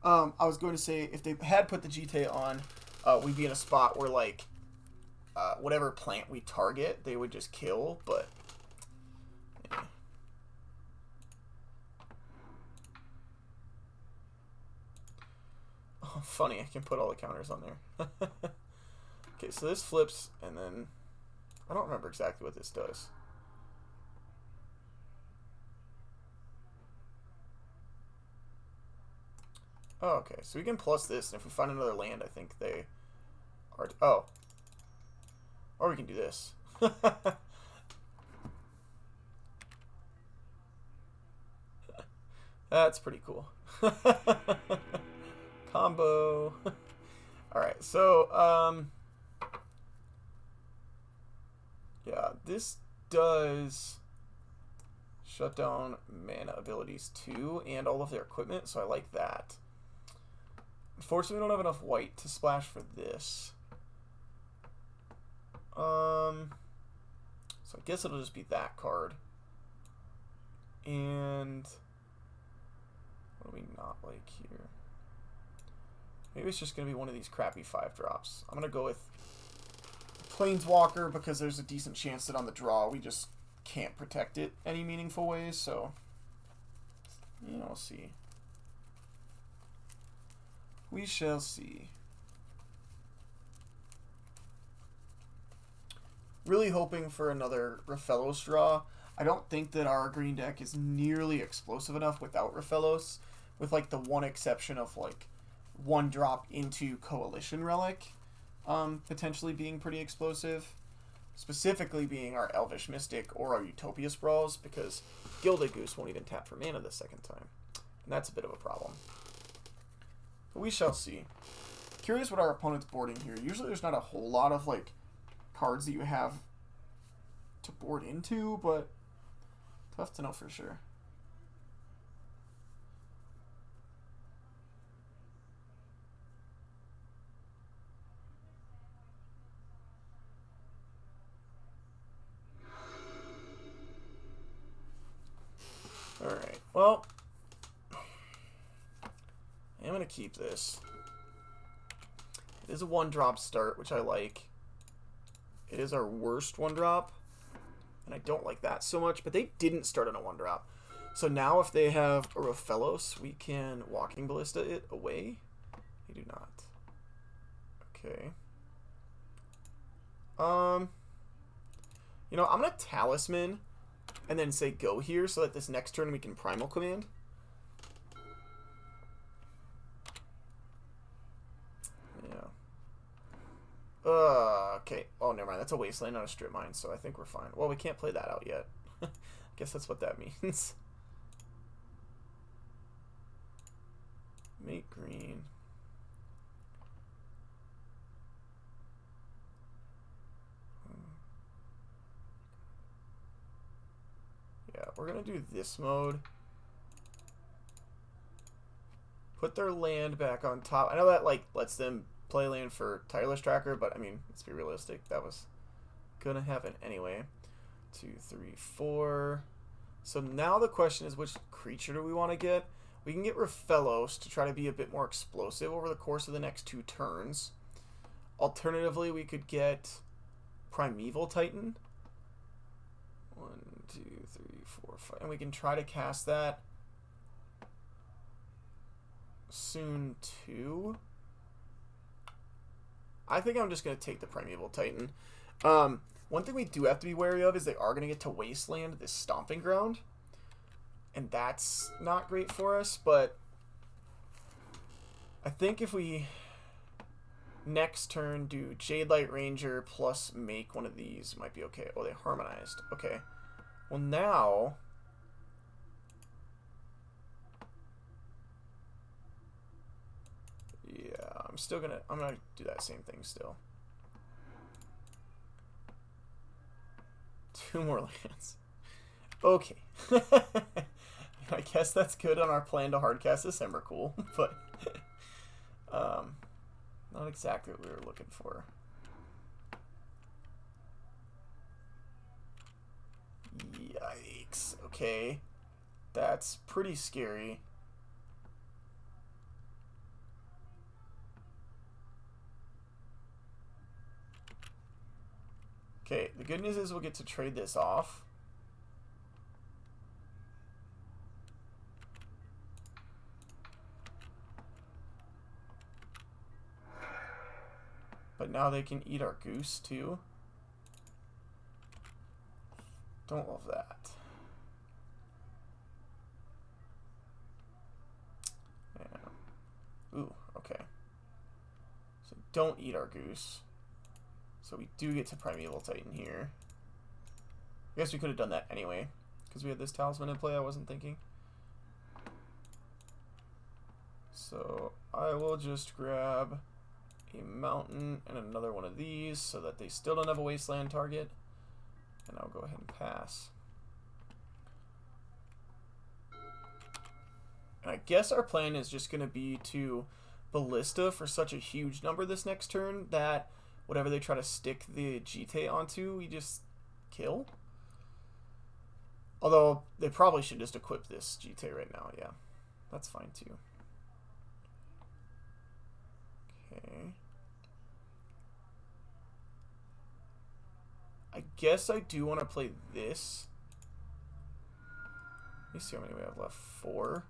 I was going to say, if they had put the Jite on, we'd be in a spot where, like, whatever plant we target, they would just kill, but... Yeah. Oh, funny, I can put all the counters on there. Okay, so this flips, and then... I don't remember exactly what this does. Oh, okay, so we can plus this, and if we find another land, I think they are... Oh. Or we can do this. That's pretty cool. Combo. Alright, so, yeah, this does shut down mana abilities too, and all of their equipment, so I like that. Unfortunately, we don't have enough white to splash for this. So I guess it'll just be that card. And what do we not like here? Maybe it's just going to be one of these crappy 5-drops. I'm going to go with Planeswalker because there's a decent chance that on the draw we just can't protect it any meaningful ways, so you know, we'll see. We shall see. Really hoping for another Rafellos draw. I don't think that our green deck is nearly explosive enough without Rafellos, with like the one exception of like one drop into Coalition Relic potentially being pretty explosive. Specifically being our Elvish Mystic or our Utopia Sprawls, because Gilded Goose won't even tap for mana the second time. And that's a bit of a problem. But we shall see. Curious what our opponent's boarding here. Usually there's not a whole lot of like cards that you have to board into, but tough to know for sure. Alright, well, I'm going to keep this. It is a one-drop start, which I like. It is our worst one-drop, and I don't like that so much, but they didn't start on a one-drop. So now if they have a Rafellos, we can Walking Ballista it away. They do not. Okay. You know, I'm going to Talisman and then say go here so that this next turn we can Primal Command. Yeah. Okay. Oh, never mind. That's a Wasteland, not a Strip Mine, so I think we're fine. Well, we can't play that out yet. I guess that's what that means. Make green. Yeah, we're going to do this mode. Put their land back on top. I know that like lets them play land for Tireless Tracker, but I mean, let's be realistic. That was going to happen anyway. 2, 3, 4. So now the question is, which creature do we want to get? We can get Rafellos to try to be a bit more explosive over the course of the next 2 turns. Alternatively, we could get Primeval Titan. 1, 2, 3, 4, 5. And we can try to cast that soon too. I think I'm just going to take the Primeval Titan. One thing we do have to be wary of is they are going to get to Wasteland this Stomping Ground. And that's not great for us, but I think if we next turn do Jadelight Ranger plus make one of these, might be okay. Oh, they harmonized. Okay. Well, now yeah, I'm gonna do that same thing still. 2 more lands. Okay. I guess that's good on our plan to hardcast December. Cool, but not exactly what we were looking for. Yikes. Okay. That's pretty scary. Okay, the good news is we'll get to trade this off. But now they can eat our goose too. Don't love that. Yeah. Ooh, okay. So don't eat our goose. So we do get to Primeval Titan here. I guess we could have done that anyway, because we had this Talisman in play I wasn't thinking. So I will just grab a mountain and another one of these so that they still don't have a Wasteland target. And I'll go ahead and pass. And I guess our plan is just going to be to Ballista for such a huge number this next turn that whatever they try to stick the GT onto, we just kill. Although, they probably should just equip this GT right now, yeah. That's fine too. Okay. I guess I do want to play this. Let me see how many we have left. 4.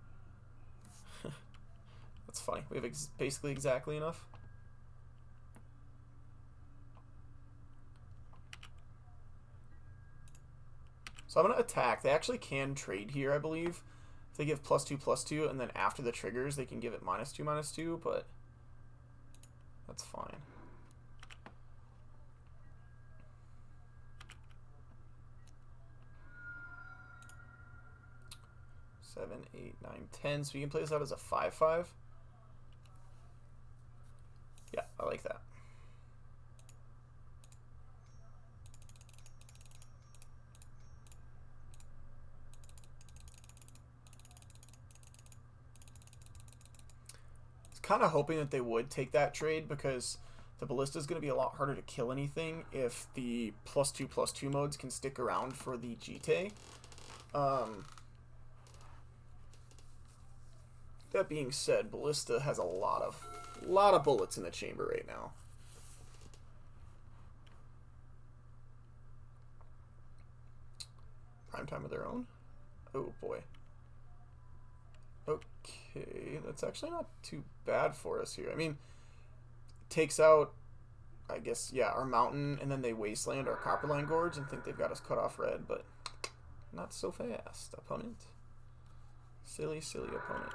That's funny. We have basically exactly enough. So I'm going to attack. They actually can trade here, I believe. If they give +2/+2, and then after the triggers, they can give it -2/-2, but that's fine. Seven, 8, 9, 10. So we can play this out as a 5/5. Yeah, I like that. Kind of hoping that they would take that trade because the ballista is going to be a lot harder to kill anything if the +2/+2 modes can stick around for the GT. That being said, ballista has a lot of bullets in the chamber right now. Prime time of their own. Oh boy. Okay, that's actually not too bad for us here. I mean, it takes out, I guess, yeah, our mountain, and then they wasteland our Copperline Gorge and think they've got us cut off red, but not so fast, opponent. Silly, silly opponent.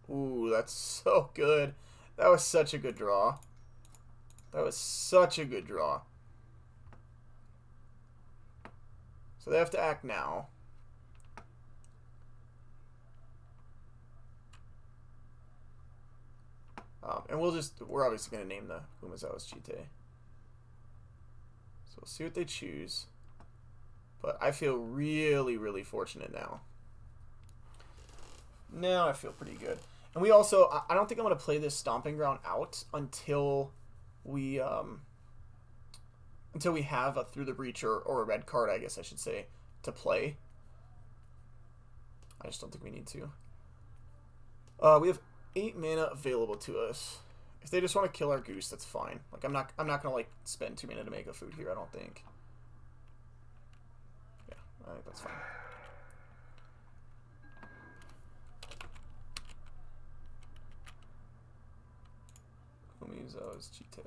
Ooh, that's so good. That was such a good draw. That was such a good draw. So they have to act now. And we're obviously going to name the Umezawa's Chite. So we'll see what they choose. But I feel really, really fortunate now. Now I feel pretty good. And we also, I don't think I'm going to play this Stomping Ground out until we have a Through the Breach or a red card, I guess I should say, to play. I just don't think we need to. We have 8 mana available to us. If they just want to kill our goose, that's fine. Like I'm not gonna like spend 2 mana to make a food here, I don't think. Yeah, I think that's fine. Umezawa's Chite.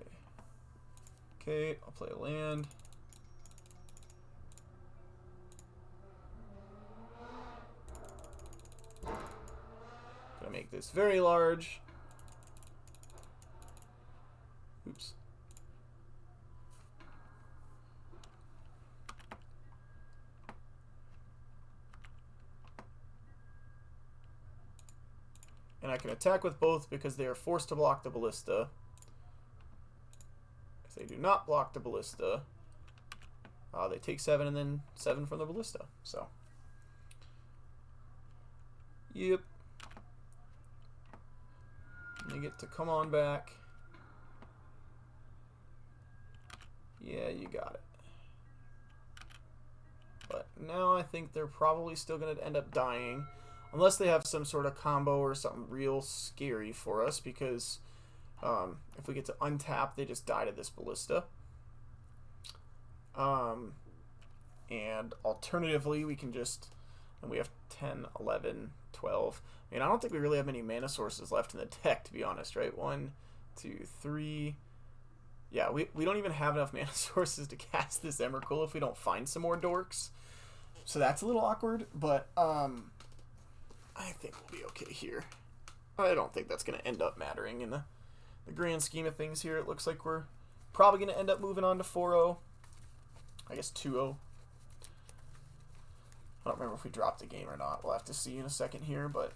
Okay, I'll play a land. Gonna make this very large. Oops. And I can attack with both because they are forced to block the ballista. If they do not block the ballista, they take 7 and then 7 from the ballista. So, yep. You get to come on back. Yeah, you got it. But now I think they're probably still going to end up dying. Unless they have some sort of combo or something real scary for us. Because if we get to untap, they just die to this ballista. And alternatively, we can just... And we have 10, 11, 12. I mean, I don't think we really have many mana sources left in the deck, to be honest, right? 1, 2, 3... Yeah, we don't even have enough mana sources to cast this Emrakul if we don't find some more dorks. So that's a little awkward, but I think we'll be okay here. I don't think that's going to end up mattering in the grand scheme of things here. It looks like we're probably going to end up moving on to 4-0. I guess 2-0. I don't remember if we dropped the game or not. We'll have to see in a second here, but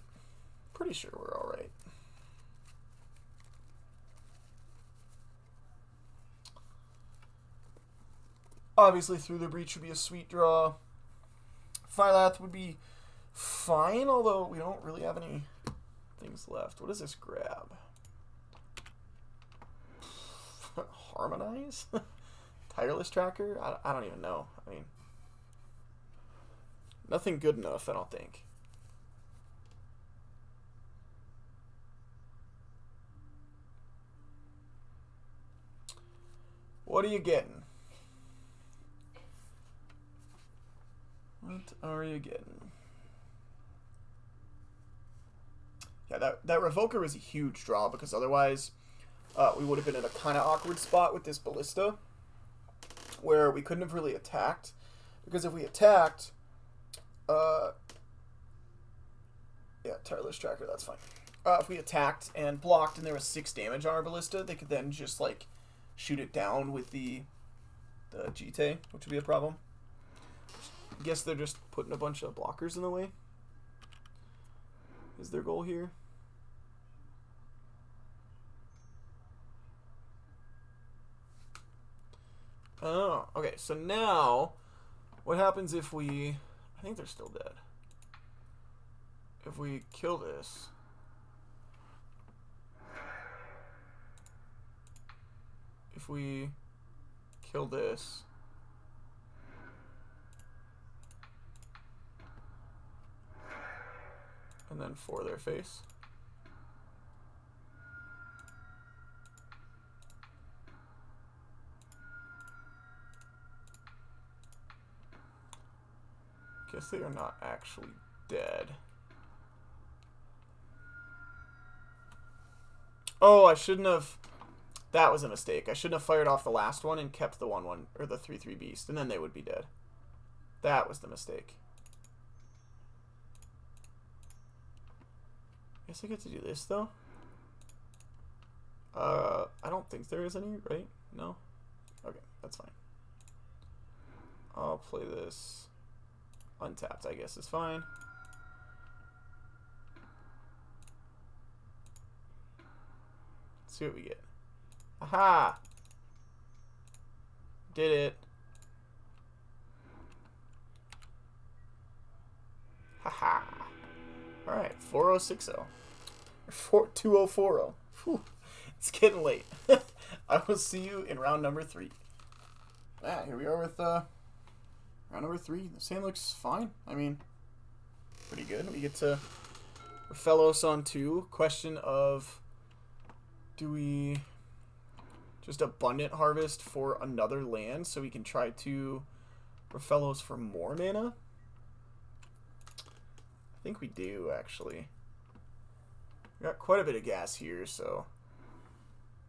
pretty sure we're all right. Obviously, Through the Breach would be a sweet draw. Phylath would be fine, although we don't really have any things left. What does this grab? Harmonize? Tireless Tracker? I don't even know. I mean, nothing good enough, I don't think. What are you getting? What are you getting? Yeah, that Revoker was a huge draw because otherwise we would have been in a kind of awkward spot with this ballista, where we couldn't have really attacked, because if we attacked, yeah, tireless tracker, that's fine. If we attacked and blocked and there was 6 damage on our ballista, they could then just like shoot it down with the GT, which would be a problem. I guess they're just putting a bunch of blockers in the way. Is their goal here? Oh, okay. So now, what happens if we... I think they're still dead. If we kill this... If we kill this... and then 4 their face... Guess they are not actually dead. Oh, I shouldn't have... That was a mistake. I shouldn't have fired off the last one and kept the 1/1 or the 3/3 beast, and then they would be dead. That was the mistake. Guess I get to do this though. I don't think there is any, right? No? Okay, that's fine. I'll play this untapped, I guess is fine. Let's see what we get. Aha! Did it. Haha. Alright, 4060. Or 2040. Whew. It's getting late. I will see you in round number 3. Ah, here we are with round number 3. The sand looks fine. I mean, pretty good. We get to Raphelos on 2. Question of, do we just abundant harvest for another land so we can try to Raphelos for more mana? I think we do, actually. We got quite a bit of gas here, so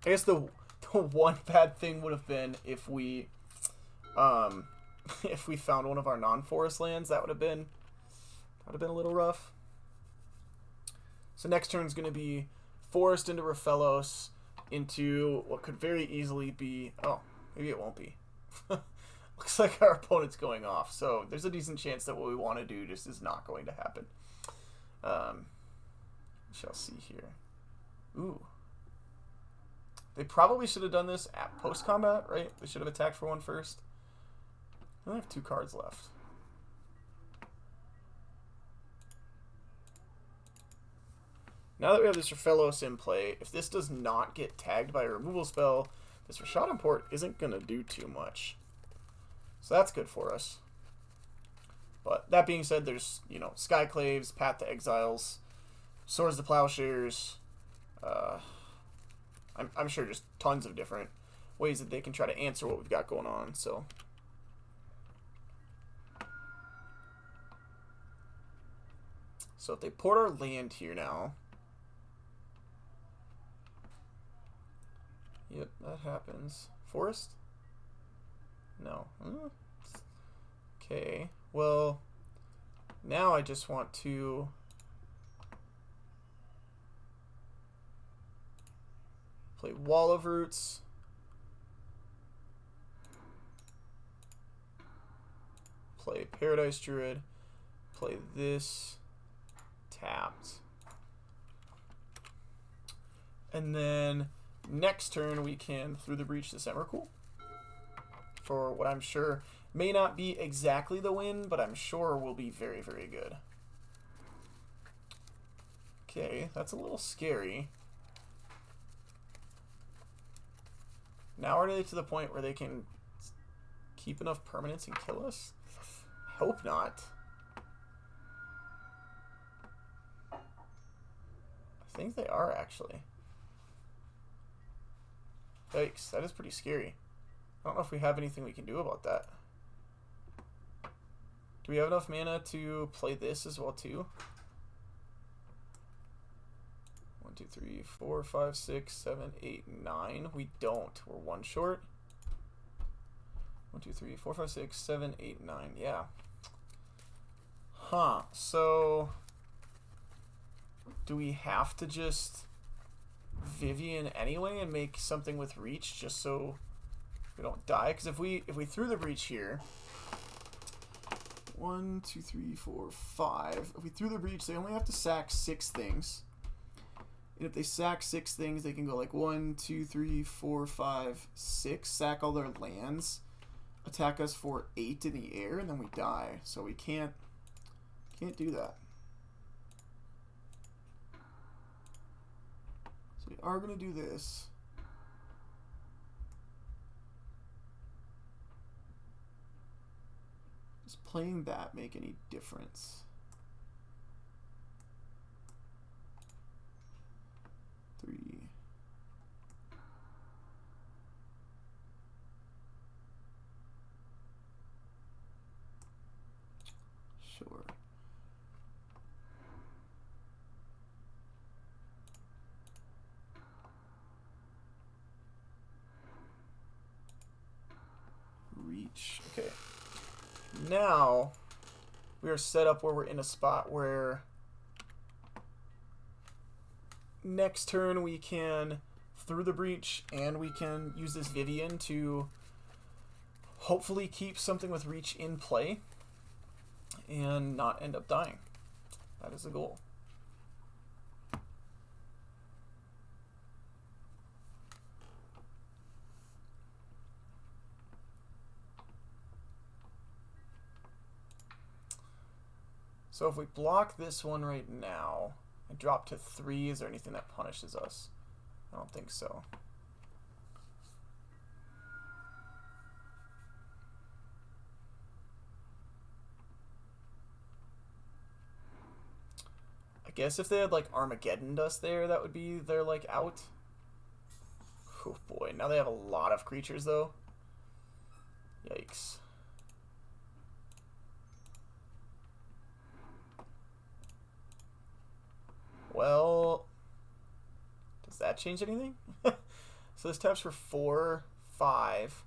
I guess the one bad thing would have been if we if we found one of our non-forest lands. That would have been a little rough. So next turn is going to be forest into Raphelos into what could very easily be... Oh, maybe it won't be. Looks like our opponent's going off, so there's a decent chance that what we want to do just is not going to happen. We shall see here. Ooh. They probably should have done this at post-combat, right? They should have attacked for 1 first. I only have 2 cards left. Now that we have this Raphelos in play, if this does not get tagged by a removal spell, this Rashad Import isn't going to do too much. So that's good for us. But that being said, there's, you know, Skyclaves, Path to Exiles, Swords to Plowshares. I'm sure just tons of different ways that they can try to answer what we've got going on. So if they port our land here now. Yep, that happens. Forest? No. Okay. Well, now I just want to play Wall of Roots. Play Paradise Druid. Play this tapped. And then next turn we can Through the Breach this Emrakul for what I'm sure may not be exactly the win, but I'm sure will be very, very good. Okay, that's a little scary. Now are they to the point where they can keep enough permanents and kill us? I hope not. I think they are, actually. Yikes, that is pretty scary. I don't know if we have anything we can do about that. Do we have enough mana to play this as well, too? 1, 1, 2, 3, 4, 5, 6, 7, 8, 9. We don't. We're one short. 1, 2, 3, 4, 5, 6, 7, 8, 9. Yeah. Huh. So, do we have to just Vivian anyway and make something with reach just so we don't die? Because if we threw the breach here, 1, 2, 3, 4, 5. If we threw the breach, they only have to sack 6 things. And if they sack 6 things, they can go like 1, 2, 3, 4, 5, 6. Sack all their lands, attack us for 8 in the air, and then we die. So we can't do that. So we are going to do this. Does playing that make any difference? 3. Sure. Reach. Okay. Now we are set up where we're in a spot where next turn we can through the breach and we can use this Vivian to hopefully keep something with reach in play and not end up dying. That is the goal. So if we block this one right now and drop to 3, is there anything that punishes us? I don't think so. I guess if they had like Armageddoned us there, that would be their like out. Oh boy, now they have a lot of creatures though. Yikes. Well, does that change anything? So this taps for 4, 5.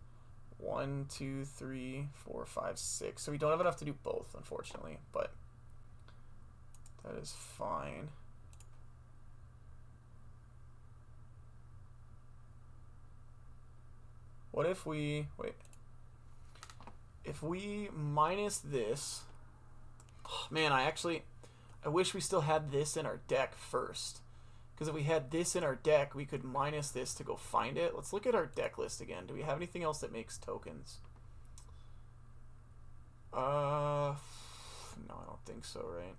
1, 2, 3, 4, 5, 6. So we don't have enough to do both, unfortunately, but that is fine. What if we, wait, if we minus this, oh, man, I wish we still had this in our deck first. Because if we had this in our deck, we could minus this to go find it. Let's look at our deck list again. Do we have anything else that makes tokens? No, I don't think so, right?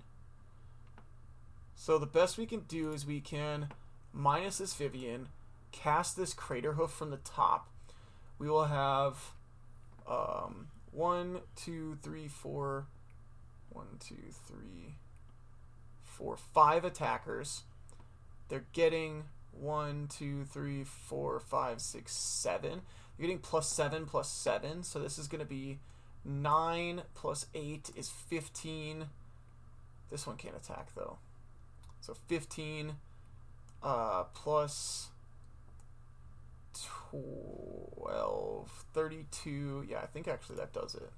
So the best we can do is we can minus this Vivian, cast this Crater Hoof from the top. We will have 1, 2, 3, 4, 1, 2, 3, 4, 5 attackers. They're getting 1, 2, 3, 4, 5, 6, 7. You're getting +7/+7. So this is going to be 9 + 8 is 15. This one can't attack though. So 15 plus 12, 32. Yeah, I think actually that does it.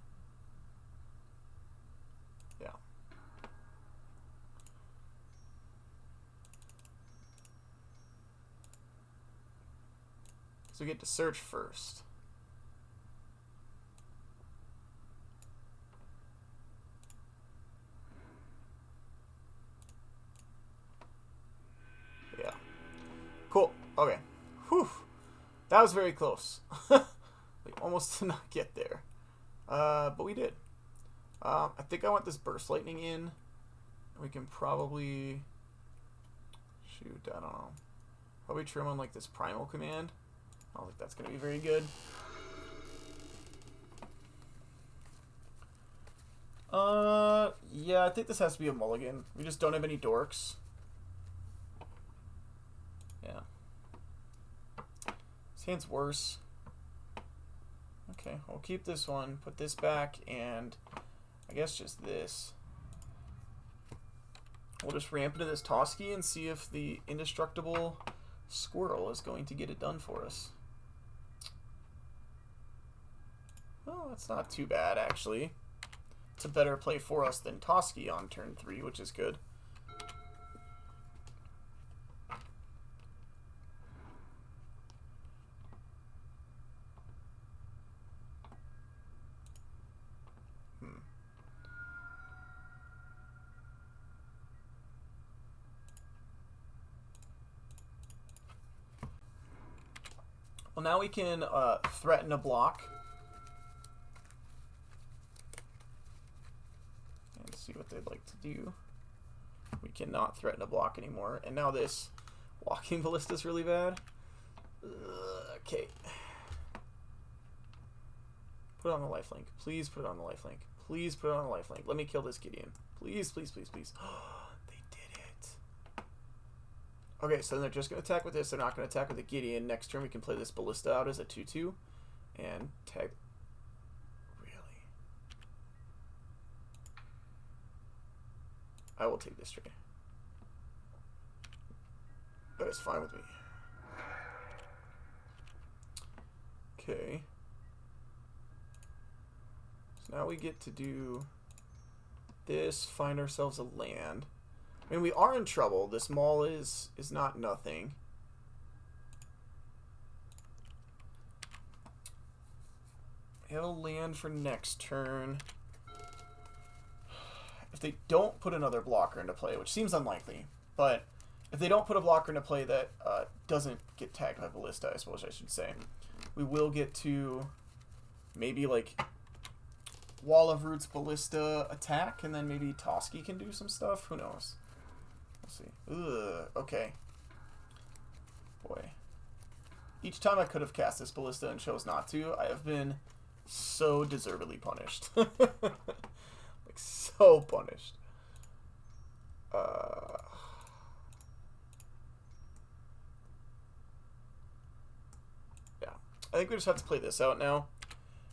Yeah. So we get to search first. Yeah. Cool. Okay. Whew. That was very close. We almost did not get there. But we did. I think I want this Burst Lightning in. We can probably... Shoot, I don't know. Probably trim on like this Primal Command. I don't think that's going to be very good. Yeah, I think this has to be a mulligan. We just don't have any dorks. Yeah. This hand's worse. Okay, we'll keep this one, put this back, and I guess just this. We'll just ramp into this Toski and see if the indestructible squirrel is going to get it done for us. Well, that's not too bad, actually. It's a better play for us than Toski on turn 3, which is good. Well, now we can threaten a block. And see what they'd like to do. We cannot threaten a block anymore. And now this walking ballista is really bad. Okay. Put it on the lifelink. Please put it on the lifelink. Please put it on the lifelink. Let me kill this Gideon. Please, please, please, please. They did it. Okay, so they're just going to attack with this. They're not going to attack with the Gideon. Next turn we can play this ballista out as a 2-2. And tag... Really? I will take this trade. That is fine with me. Okay. So now we get to do this, find ourselves a land. I mean, we are in trouble. This mall is not nothing. We have a land for next turn. If they don't put another blocker into play, which seems unlikely, but if they don't put a blocker into play that doesn't get tagged by ballista, I suppose I should say, we will get to maybe like Wall of Roots ballista attack, and then maybe Toski can do some stuff. Who knows? We'll see. Ugh, okay. Boy. Each time I could have cast this ballista and chose not to, I have been so deservedly punished. Like, so punished. Yeah. I think we just have to play this out now.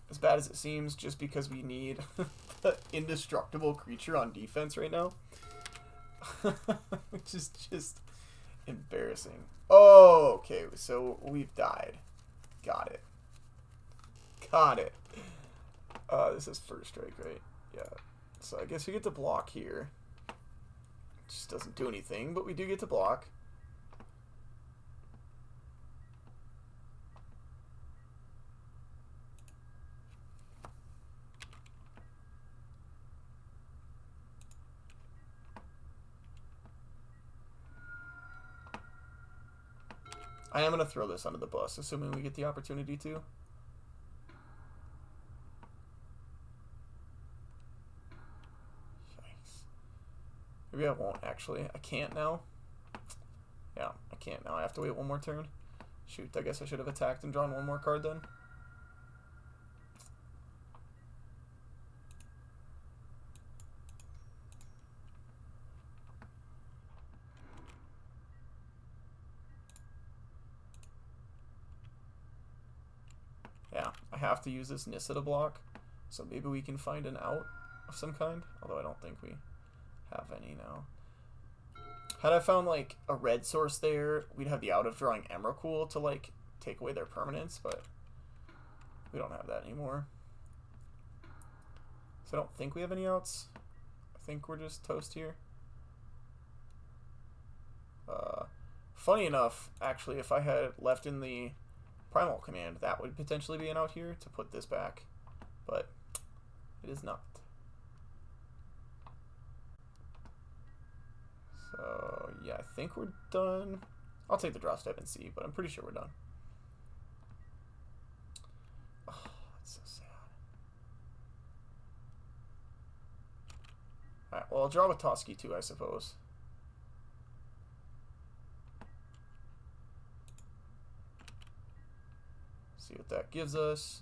As bad as it seems, just because we need the indestructible creature on defense right now. Which is just embarrassing. Oh, okay, so we've died. Got it. Got it. This is first strike, right? Yeah. So I guess we get to block here. It just doesn't do anything, but we do get to block. I am going to throw this under the bus, assuming we get the opportunity to. Yikes. Maybe I won't, actually. I can't now. Yeah, I can't now. I have to wait one more turn. Shoot, I guess I should have attacked and drawn one more card then. Yeah, I have to use this Nissa to block, so maybe we can find an out of some kind, although I don't think we have any now. Had I found, like, a red source there, we'd have the out of drawing Emrakul to, like, take away their permanence, but we don't have that anymore. So I don't think we have any outs. I think we're just toast here. Funny enough, actually, if I had left in the Primal Command, that would potentially be an out here to put this back, but it is not. So, yeah, I think we're done. I'll take the draw step and see, but I'm pretty sure we're done. Oh, that's so sad. Alright, well, I'll draw with Toski too, I suppose. See what that gives us.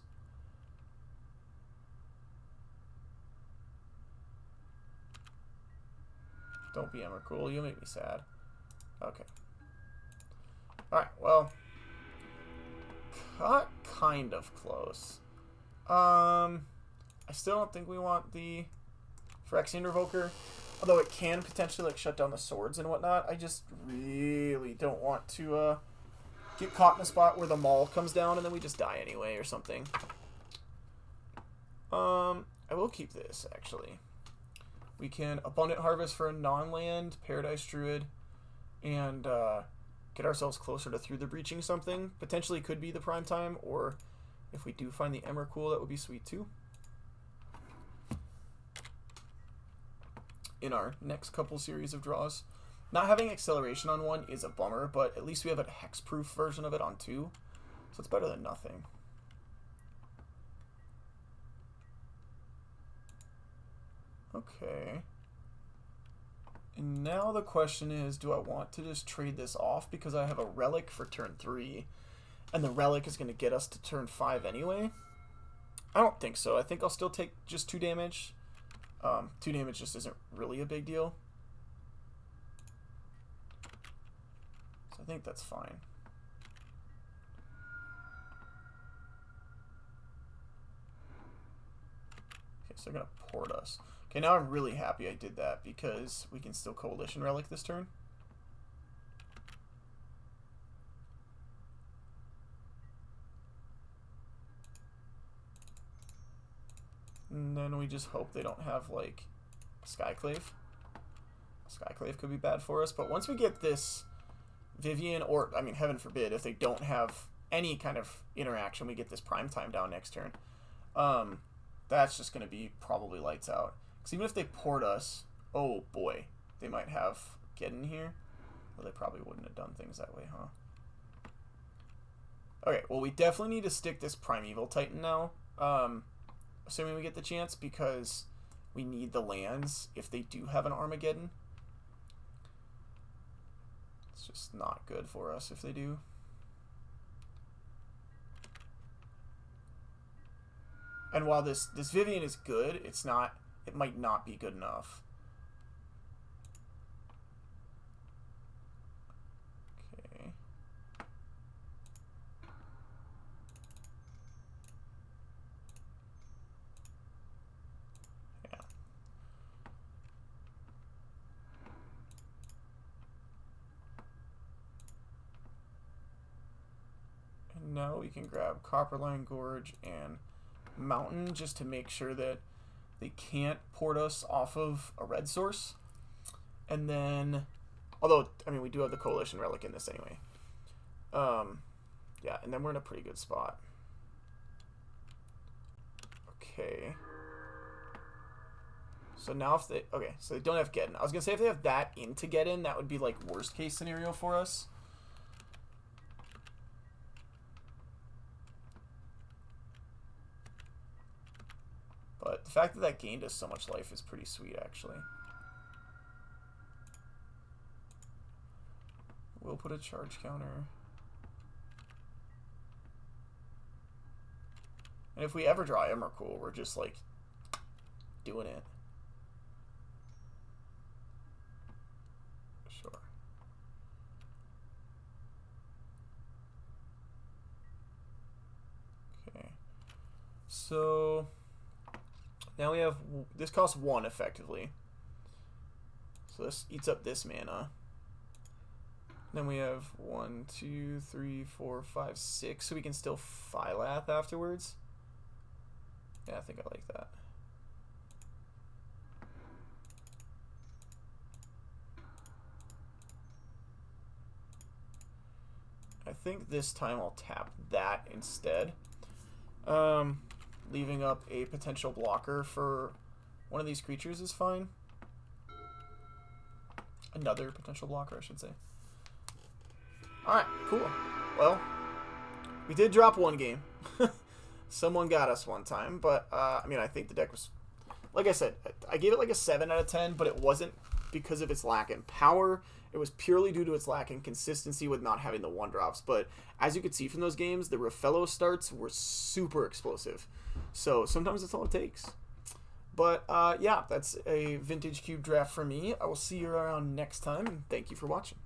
Don't be Emrakul, you'll make me sad. Okay. Alright, well. Got kind of close. I still don't think we want the Phyrexian Revoker. Although it can potentially like shut down the swords and whatnot. I just really don't want to get caught in a spot where the maul comes down and then we just die anyway or something. I will keep this, actually. We can Abundant Harvest for a non-land, Paradise Druid, and get ourselves closer to Through the Breaching something. Potentially could be the prime time, or if we do find the Emrakul, that would be sweet too. In our next couple series of draws. Not having acceleration on one is a bummer, but at least we have a hexproof version of it on two, so it's better than nothing. Okay. And now the question is, do I want to just trade this off because I have a relic for turn 3, and the relic is going to get us to turn 5 anyway? I don't think so. I think I'll still take just 2 damage. 2 damage just isn't really a big deal. So I think that's fine. Okay, so they're going to port us. Okay, now I'm really happy I did that because we can still Coalition Relic this turn. And then we just hope they don't have, like, Skyclave. Skyclave could be bad for us, but once we get this Vivian, or, I mean, heaven forbid, if they don't have any kind of interaction, we get this prime time down next turn. That's just going to be probably lights out. Because even if they port us, oh boy, they might have Geddon here. Well, they probably wouldn't have done things that way, huh? Okay, well, we definitely need to stick this Primeval Titan now. Assuming we get the chance, because we need the lands if they do have an Armageddon. It's just not good for us if they do. And while this Vivian is good, it might not be good enough. Okay. Yeah. And now we can grab Copperline Gorge and Mountain just to make sure that they can't port us off of a red source. And then, although, I mean, we do have the Coalition Relic in this anyway. Yeah, and then we're in a pretty good spot. Okay. So now if they, okay, so they don't have Geddon. I was going to say if they have that into Geddon, that would be like worst case scenario for us. But the fact that that gained us so much life is pretty sweet, actually. We'll put a charge counter. And if we ever draw Emrakul, we're just, like, doing it. Sure. Okay. So now we have, this costs 1 effectively. So this eats up this mana. Then we have 1, 2, 3, 4, 5, 6. So we can still Phylath afterwards. Yeah, I think I like that. I think this time I'll tap that instead. Leaving up a potential blocker for one of these creatures is fine. Another potential blocker, I should say. Alright, cool. Well, we did drop 1 game. Someone got us one time, but, I mean, I think the deck was, like I said, I gave it like a 7 out of 10, but it wasn't because of its lack in power. It was purely due to its lack in consistency with not having the 1-drops. But as you could see from those games, the Rafello starts were super explosive. So sometimes that's all it takes. But, yeah, that's a Vintage Cube draft for me. I will see you around next time, and thank you for watching.